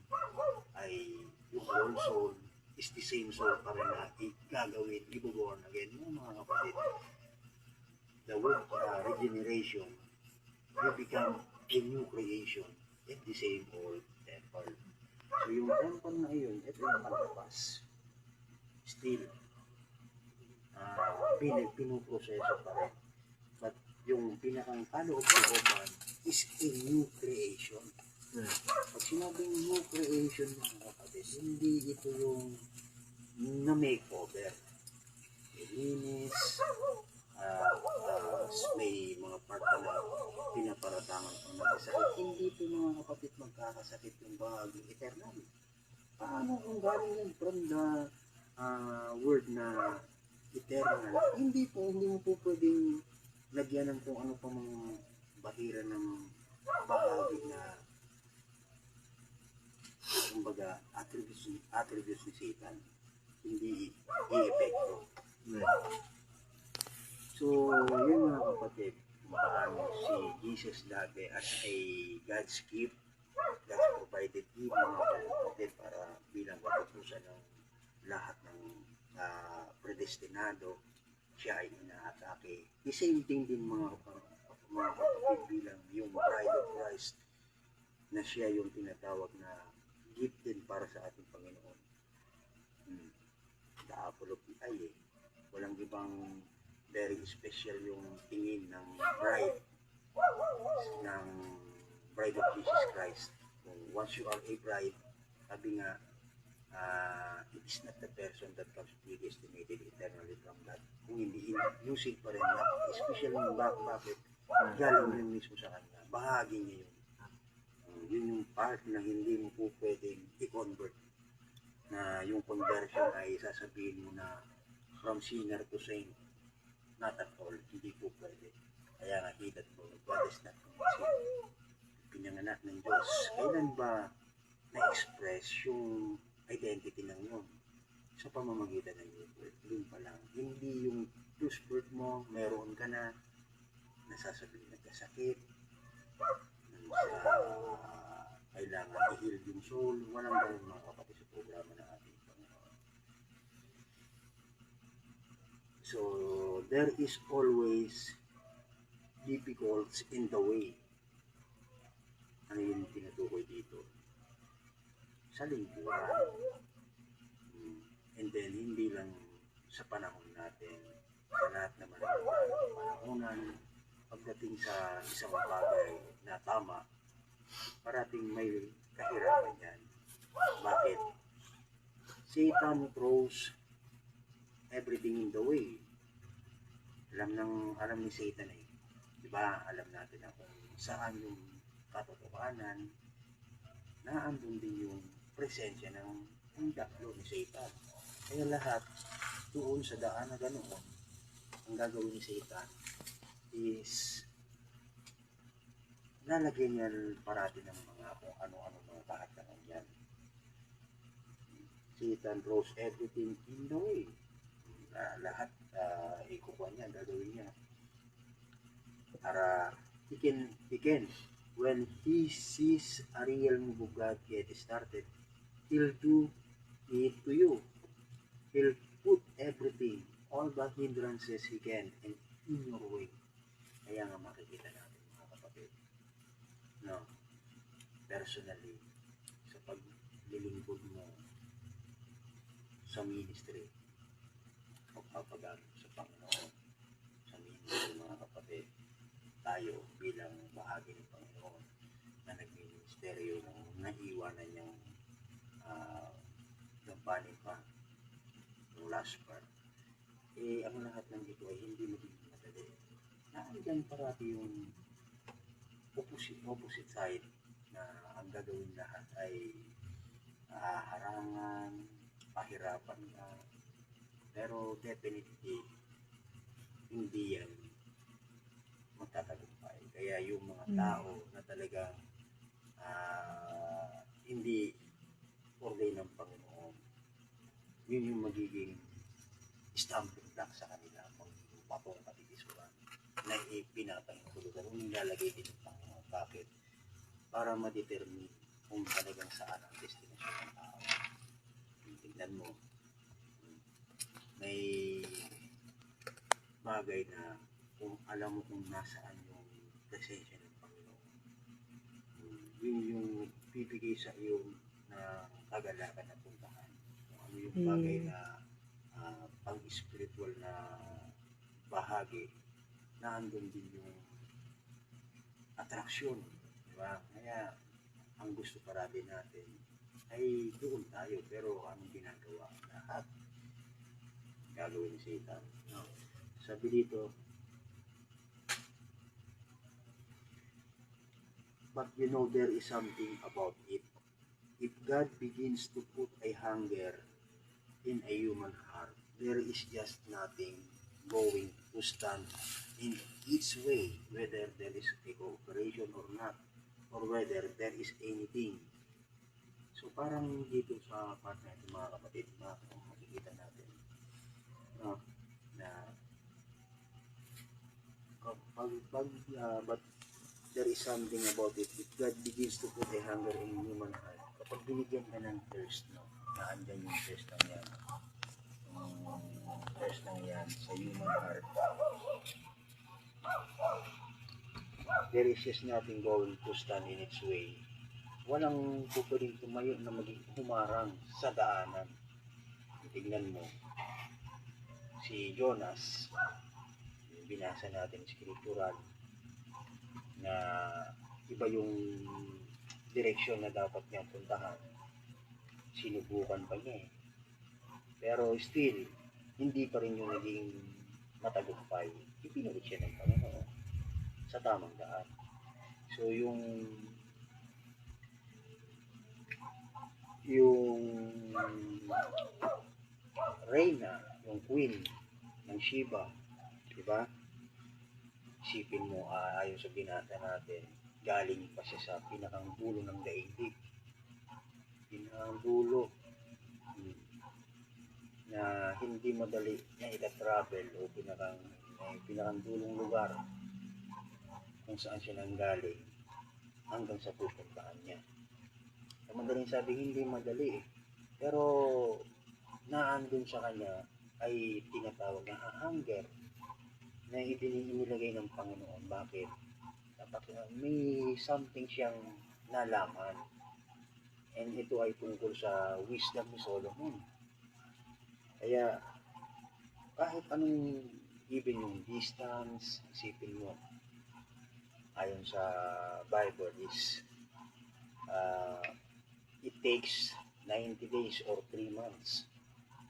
ay yung whole soul is the same soul pa rin na gagawin, i-born again. Mga kapatid, the word regeneration, you become a new creation at the same old temple. So yung temple na yun, ito yung palapas. Still, pinuproseso pa rin. But yung pinakang kaloob-looban is a new creation. Pag sinabing new creation mga kapatid, hindi ito yung na-makeover. Linis, may mga part na pinaparatangan pang nagkasakit. Hindi ito mga kapatid magkakasakit yung bahaging eternal. Paano kung galing yan from the word na eternal? Hindi mo po pwedeng lagyan ng kung ano pa mga bahira ng bahagi na kumbaga attributes ni Satan. Hindi i-epekto. So, yun mga kapatid, paano si Jesus dati as a God's gift, God's provided gift mga kapatid para bilang katapusan ng lahat ng predestinado, siya ay inaatake. The same thing din mga kapatid bilang yung bride of Christ na siya yung tinatawag na gift din para sa ating Panginoon. The apple of the eye. Walang ibang very special yung tingin ng bride of Jesus Christ. Once you are a bride, sabi nga, it is not the person that comes predestinated eternally from God. Kung hindi using pa rin na, especially yung bakit galing rin mismo sa kanya. Bahagi niya yun. Yun yung part na hindi mo po pwedeng i-convert. Na yung conversion ay sasabihin mo na from sinner to saint. Not at all. Hindi po pwede. Kaya nga, he that God is not conceived. Pinanganak ng Diyos. Kailan ba na-express yung identity ng yun? Sa pamamagitan ng new birth. Doon pa lang. Hindi yung first birth mo, meron ka na, nasasabihin nagkasakit, kailangan i-heal yung soul. Walang ganun mga kapatid sa programa na ating Panginoon. So, there is always difficulties in the way. Ano yung tinutukoy dito? Sa lingkuran. And then, hindi lang sa panahon natin, sa lahat naman ng panahonan, pagdating sa isang bagay na tama, parating may kahirapan yan. Bakit? Satan throws everything in the way. Alam ni Satan eh. Diba? Alam natin na kung saan yung katotohanan, naandun din yung presensya ng daklo ni Satan. Kaya lahat doon sa daan na ganoon, ang gagawin ni Satan is lalagyan yan parati ng mga kung ano-ano mga kahatangan yan. Satan throws everything in the way. Lahat ikukuha niya, gagawin niya. Para he can when he sees a real move of God get started, he'll do it to you. He'll put everything, all the hindrances he can, and in your way. Kaya nga makikita natin mga kapatid, no, personally, sa paglilingkod mo sa ministry, pagpapagamit sa Panginoon, sa ministry mga kapatid, tayo bilang bahagi ng Panginoon na nagministeryo ng naiwanan niyang gampanin pa yung last part, ang lahat ng ito ay hindi magiging madali. Nandiyan parati yung opposite side na ang gagawin lahat ay harangan, pahirapan ka, pero definitely hindi yan magtatagumpay. Kaya yung mga tao na talagang hindi ordain ng Panginoon, yun yung magiging stumbling block sa kanila, magiging patong katitisuran na ipinapahintulutan kung nilalagay din ng Panginoon. Bakit? Para ma-determine kung talagang saan ang destination ng tao. Tingnan mo, may bagay na kung alam mo kung nasaan yung presensya ng Panginoon, yun yung bibigay sa iyo na kagalakan na puntahan. Kung ano yung bagay na pang-spiritual na bahagi, na andun din yung atraksyon, di ba? Kaya ang gusto parati natin ay doon tayo, pero anong ginagawa? Lahat gagawin ni Satan. No? Sabi dito, but you know there is something about it. If God begins to put a hunger in a human heart, there is just nothing going to stand in its way, whether there is a cooperation or not, or whether there is anything. So parang dito sa part na ito mga kapatid, makikita natin na but there is something about it. If God begins to put a hunger in human heart, kapag binigyan ka ng thirst, no, na andyan yung thirst ng yan, thirst ng yan sa human heart, there is just nothing going to stand in its way. Walang pupwedeng tumayo na maging humarang sa daanan. Tignan mo, si Jonas, binasa natin scriptural, na iba yung direksyon na dapat niyang puntahan. Sinubukan pa niya eh. Pero still, hindi pa rin yung naging matagumpay. Ipinulit siya ng Panginoon sa tamang daan. So yung Reyna, yung Queen ng Sheba, diba? Isipin mo, ayon sa binasa natin, galing pa siya sa pinakang dulo ng daigdig. Pinakang dulo na hindi madali na ita-travel o pinakang dulong lugar kung saan siya nanggaling hanggang sa pupuntahan niya. Ang madaling sabi, hindi madali eh. Pero naandun sa kanya ay tinatawag na hunger na inilagay ng Panginoon. Bakit? May something siyang nalaman. And ito ay tungkol sa wisdom ni Solomon. Kaya kahit anong even yung distance, isipin mo, ayon sa Bible is it takes 90 days or 3 months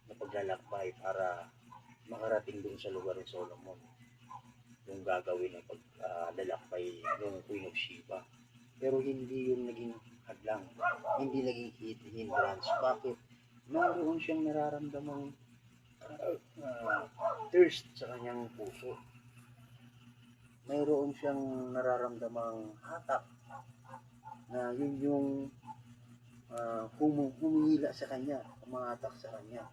na paglalakbay para makarating doon sa lugar ni Solomon, yung gagawin ng paglalakbay ng Queen of Sheba. Pero hindi yung naging hadlang, hindi naging hindrance. Bakit? Naroon siyang nararamdamang thirst sa kanyang puso. Mayroon siyang nararamdamang hatak na yun yung humihila sa kanya, humahatak sa kanya.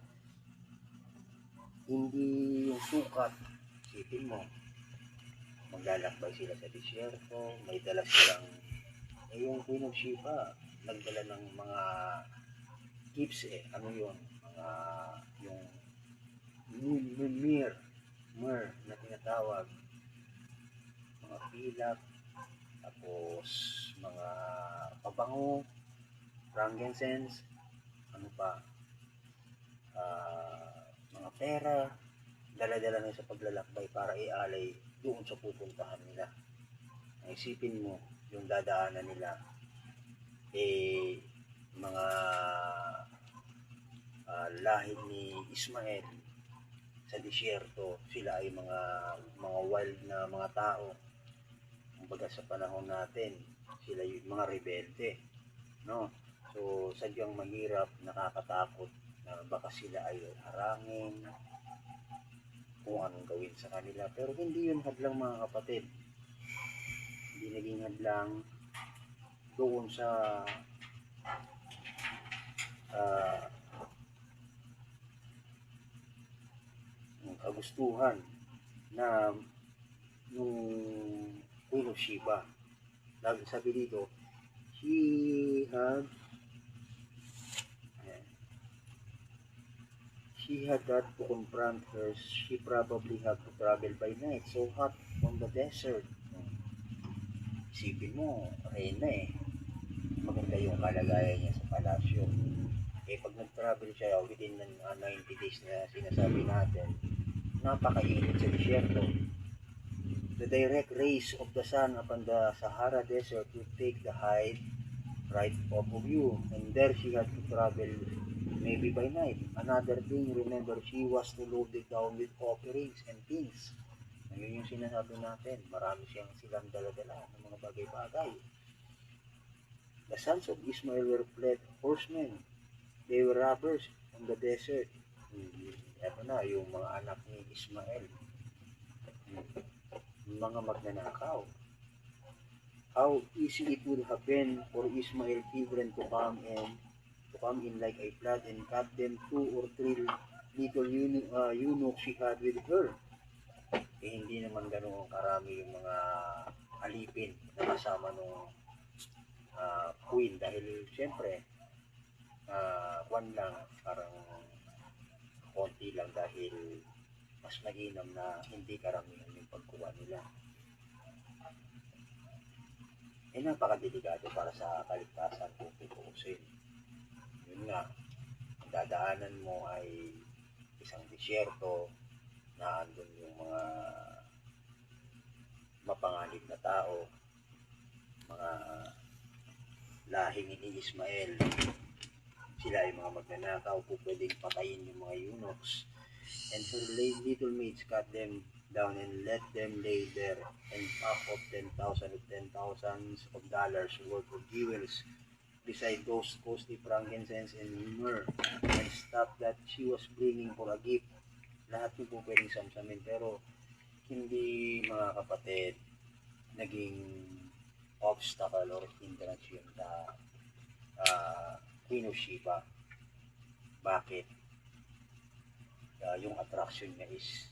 Hindi yung sukat. Isipin mo, maglalakbay sila sa disyerto, may dala silang yung Queen of Sheba, nagdala ng mga gifts Ano yun? Mga, yung myrrh na tinatawag. Mga pilak, tapos mga pabango, frankincense, ano pa, mga pera, dala-dala na sa paglalakbay para ialay doon sa pupuntahan nila. Isipin mo, yung dadaanan nila, mga lahi ni Ismael sa disyerto, sila ay mga wild na mga tao. Kumbaga sa panahon natin, sila yung mga rebelde, no? So, sadyang mahirap, nakakatakot na baka sila ay harangin, kung anong gawin sa kanila. Pero hindi yun hadlang, mga kapatid. Hindi naging hadlang doon sa kagustuhan na nung Queen of Sheba. Sabi dito, she had that to confront her. She probably had to travel by night. So hot on the desert. Isipin mo, reyna maganda yung kalagayan niya sa palasyo. Pag nag-travel siya within 90 days na sinasabi natin, napakainit sa disyerto. The direct rays of the sun upon the Sahara Desert would take the hide right off of you. And there she had to travel maybe by night. Another thing, remember, she was to load it down with offerings and things. Ngayon yung sinasabi natin, marami silang dala-dala ng mga bagay-bagay. The sons of Ismael were fled horsemen. They were robbers on the desert. Ito na, yung mga anak ni Ismael. Mga magnanakaw. How easy it would have been for Ismael children to come in like a flood and cut them 2 or 3 little eunuchs she had with her. Hindi naman ganoon karami yung mga alipin na kasama nung queen, dahil siyempre lang, parang konti lang, dahil mas mainam na hindi karamihan yung pagkuha nila. Napakadelikado para sa kaligtasan kung tutuusin. Yun nga, ang dadaanan mo ay isang disyerto na andun yung mga mapanganib na tao, mga lahing ni Ismael. Sila ay mga magnanakaw, po pwedeng patayin yung mga eunuchs. And her little maids cut them down and let them lay there and pack of 10,000 of dollars worth of jewels beside those costly frankincense and myrrh and stuff that she was bringing for a gift. Lahat yung po pwedeng samsamin, pero hindi, mga kapatid, naging obstacle or hindrance yun sa Queen of Sheba. Bakit? Yung attraction niya is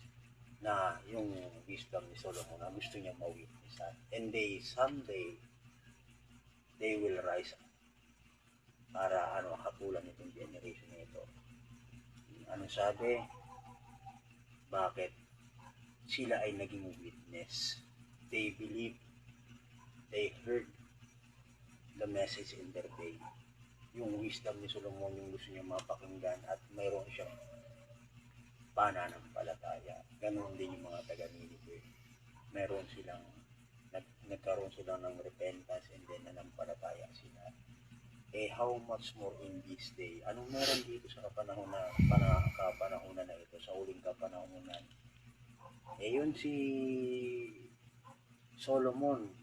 na yung wisdom ni Solomon na gusto niya ma-witnessan. And someday they will rise up para hatulan itong generation nito. Ano sabi? Bakit? Sila ay naging witness. They believed, they heard the message in their day. Yung wisdom ni Solomon yung gusto niya mapakinggan, at mayroon siyang pananampalataya. Ganoon din yung mga taga-Nineveh. Meron silang nagkaroon sila ng repentance and then nanampalataya sila. How much more in this day? Anong meron dito sa kapanahunan na ito, sa uling kapanahunan? Yun si Solomon,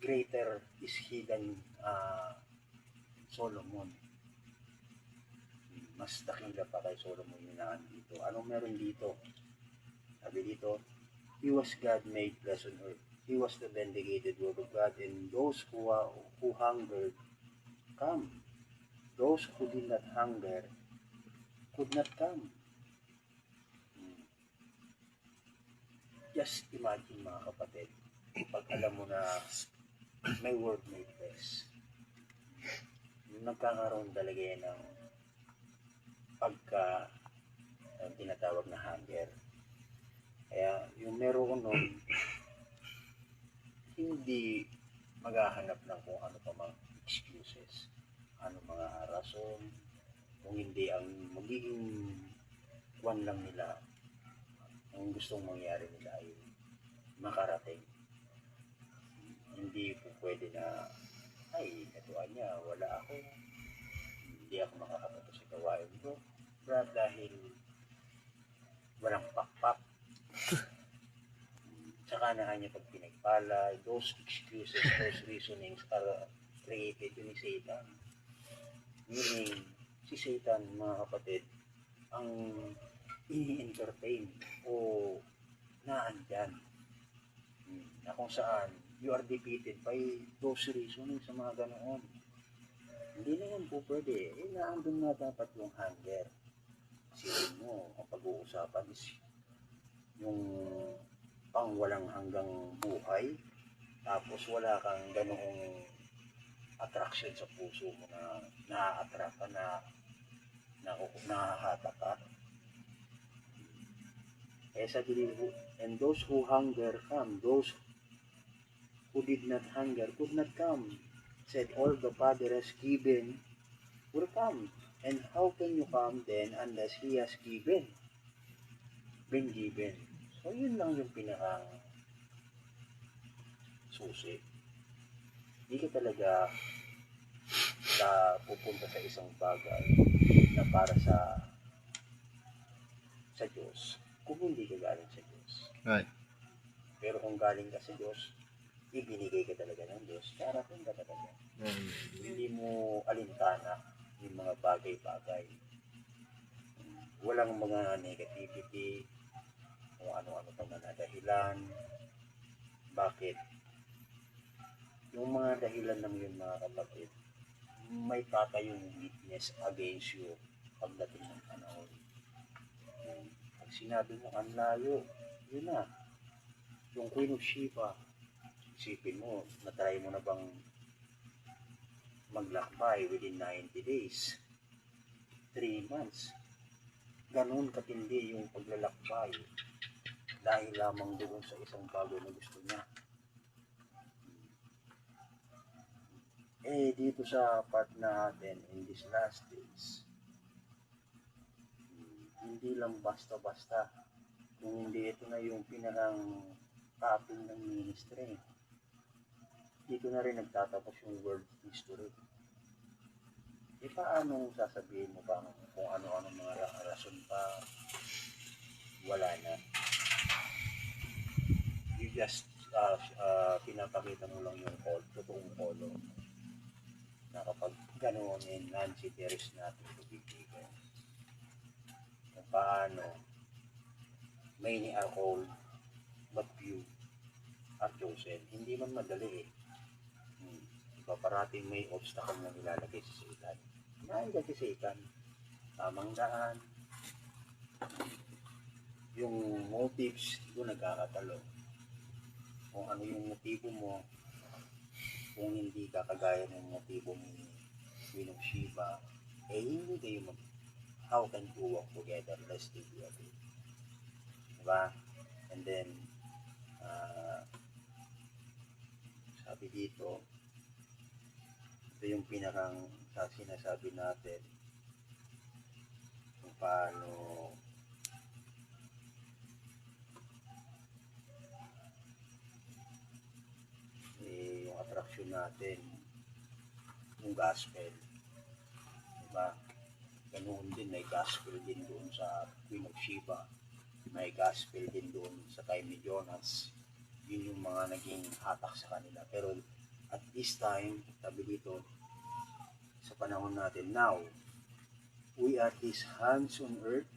greater is he than Solomon. Mas dakila pa kay Solomon yung dito. Anong meron dito? Sabi dito, he was God made flesh on earth. He was the vindicated word of God, and those who hungered, come. Those who did not hunger could not come. Just imagine, mga kapatid, pag alam mo na may word may place. Nagkakaroon talaga yan ng pagka tinatawag na hunger. Kaya yung meron nun, hindi maghahanap ng kung ano pa mga excuses, ano mga rason, kung hindi ang magiging kwan lang nila, ang gustong mangyari nila ay makarating. Hindi po pwede na, ay, natuan niya, wala ako, hindi ako makakapunta sa gawain ko, Brad, dahil walang pakpak. Tsaka na kanya pag pinagpala, those excuses, those reasonings are created ni Satan. Meaning, si Satan, mga kapatid, ang ini-entertain o naandyan na kung saan you are defeated by those reasonings sa mga ganoon. Hindi na yan po pwede. Naandun nga dapat yung hunger. Isipin mo, ang pag-uusapan is yung pang walang hanggang buhay, tapos wala kang ganoong attraction sa puso mo na na-attract ka, nahahatak ka. Eh sabi dito, and those who hunger come, those who did not hunger could not come. Said all the Father has given will come. And how can you come then unless He has been given? So yun lang yung pinakang susi. Hindi ka talaga pupunta sa isang bagay na para sa Diyos kung hindi ka galing sa Diyos. Right. Pero kung galing ka sa Diyos, ibinigay ka talaga ng Diyos, darating ka talaga. Hindi mo alintana yung mga bagay-bagay. Walang mga negativity, kung ano-ano pa man na dahilan. Bakit? Yung mga dahilan lang yun, mga kapatid, may tatayong witness against you pagdating ng panahon. Pag sinabi mo, ang layo, yun na. Yung Queen of Sheba, isipin mo, natry mo na bang maglakbay within 90 days? 3 months. Ganun katindi yung paglalakbay dahil lamang doon sa isang bagay na gusto niya. Eh, dito sa part natin in these last days, hindi lang basta-basta. Kung hindi ito na yung pinakang topping ng ministry, dito na rin nagtatapos yung world history. E paano sasabihin mo pa kung ano-ano mga rason pa? Wala na. You just pinapakita mo lang yung totoong color na kapag ganoon in Nancy, there is nothing to be taken. Kung paano many are called but few are chosen. Hindi man madali eh. Diba parating may obstacle na nilalagay sa Satan. Nahiga si Satan. Tamang daan. Yung motives, doon nagkakatalo. Kung ano yung motibo mo, kung hindi ka kagaya ng motibo ni Queen of Sheba, eh hindi kayo how can you walk together lest they be agreed? Diba? And then, sabi dito, ito yung pinakang sinasabi natin kung paano yung attraction natin, yung gospel. Diba? Ganoon din, may gospel din doon sa Queen of Sheba. May gospel din doon sa time ni Jonas. Yun yung mga naging hatak sa kanila. Pero at this time, sabi dito, sa panahon natin, now, we are His hands on earth,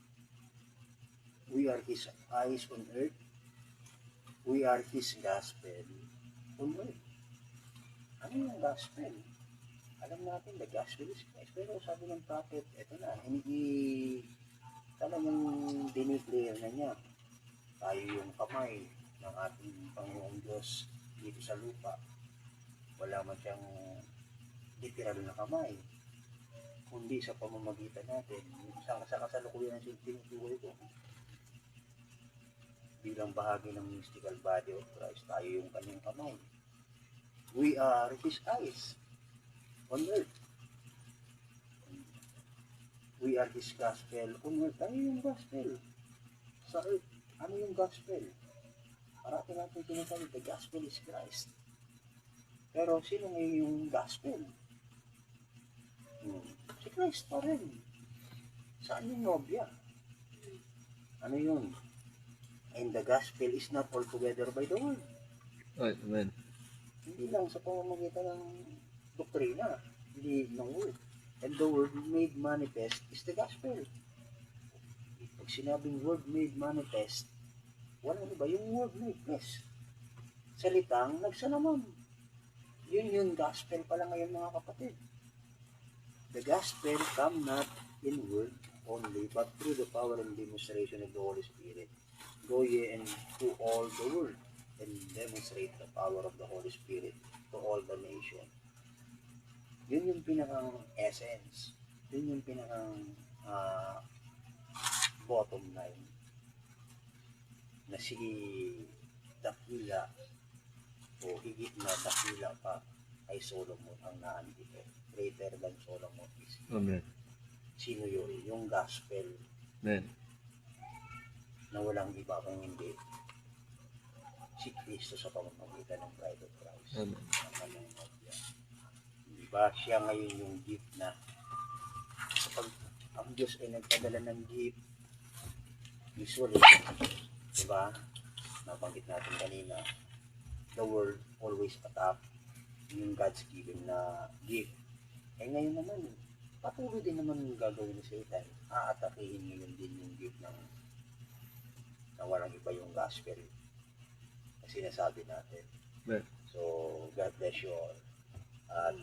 we are His eyes on earth, we are His gospel on earth. Ano yung gospel? Alam natin, the gospel is Christ. Pero sabi ng prophet, eto na, hindi talagang dineclare na niya. Tayo yung kamay ng ating Panginoong Diyos dito sa lupa. wala man siyang literal na kamay, kundi sa pamamagitan natin, sa kasalukuyan ng tinutukoy ko, bilang bahagi ng mystical body of Christ, tayo yung kanyang kamay. We are His eyes on earth. We are His gospel on earth. Tayo yung gospel sa earth. Ano yung gospel? Parati natin sinasabi, the gospel is Christ. Pero sino ngayon yung gospel? Si Christ pa rin. Saan yung nobya? Ano yun? And the gospel is not altogether by the word. Right, amen. Hindi lang sa pamamagitan ng doktrina, hindi ng word. And the word made manifest is the gospel. Pag sinabing word made manifest, walang iba yung word made flesh. Salitang nagsalaman. Yun yung gospel pala ngayon mga kapatid. The gospel come not in word only, but through the power and demonstration of the Holy Spirit. Go ye into all the world and demonstrate the power of the Holy Spirit to all the nation. Yun yung pinakang essence. Yun yung pinakang bottom line na si dakila o higit na dakila pa ay Solomon ang naandito. Greater than Solomon is. Amen. Sino yun? Yung gospel Amen. na walang iba kung hindi si Kristo sa pamamagitan ng bride of Christ. Amen. Ang kanyang nobya. Diba siya ngayon yung gift na kapag ang Diyos ay nagpadala ng gift, usually, diba, nabanggit natin kanina, the world always attack yung God's given na gift. Eh ngayon naman, patuloy din naman yung gagawin ni Satan. Aatakihin ngayon din yung gift ng na walang iba yung gospel na sinasabi natin. Amen. So, God bless you all. At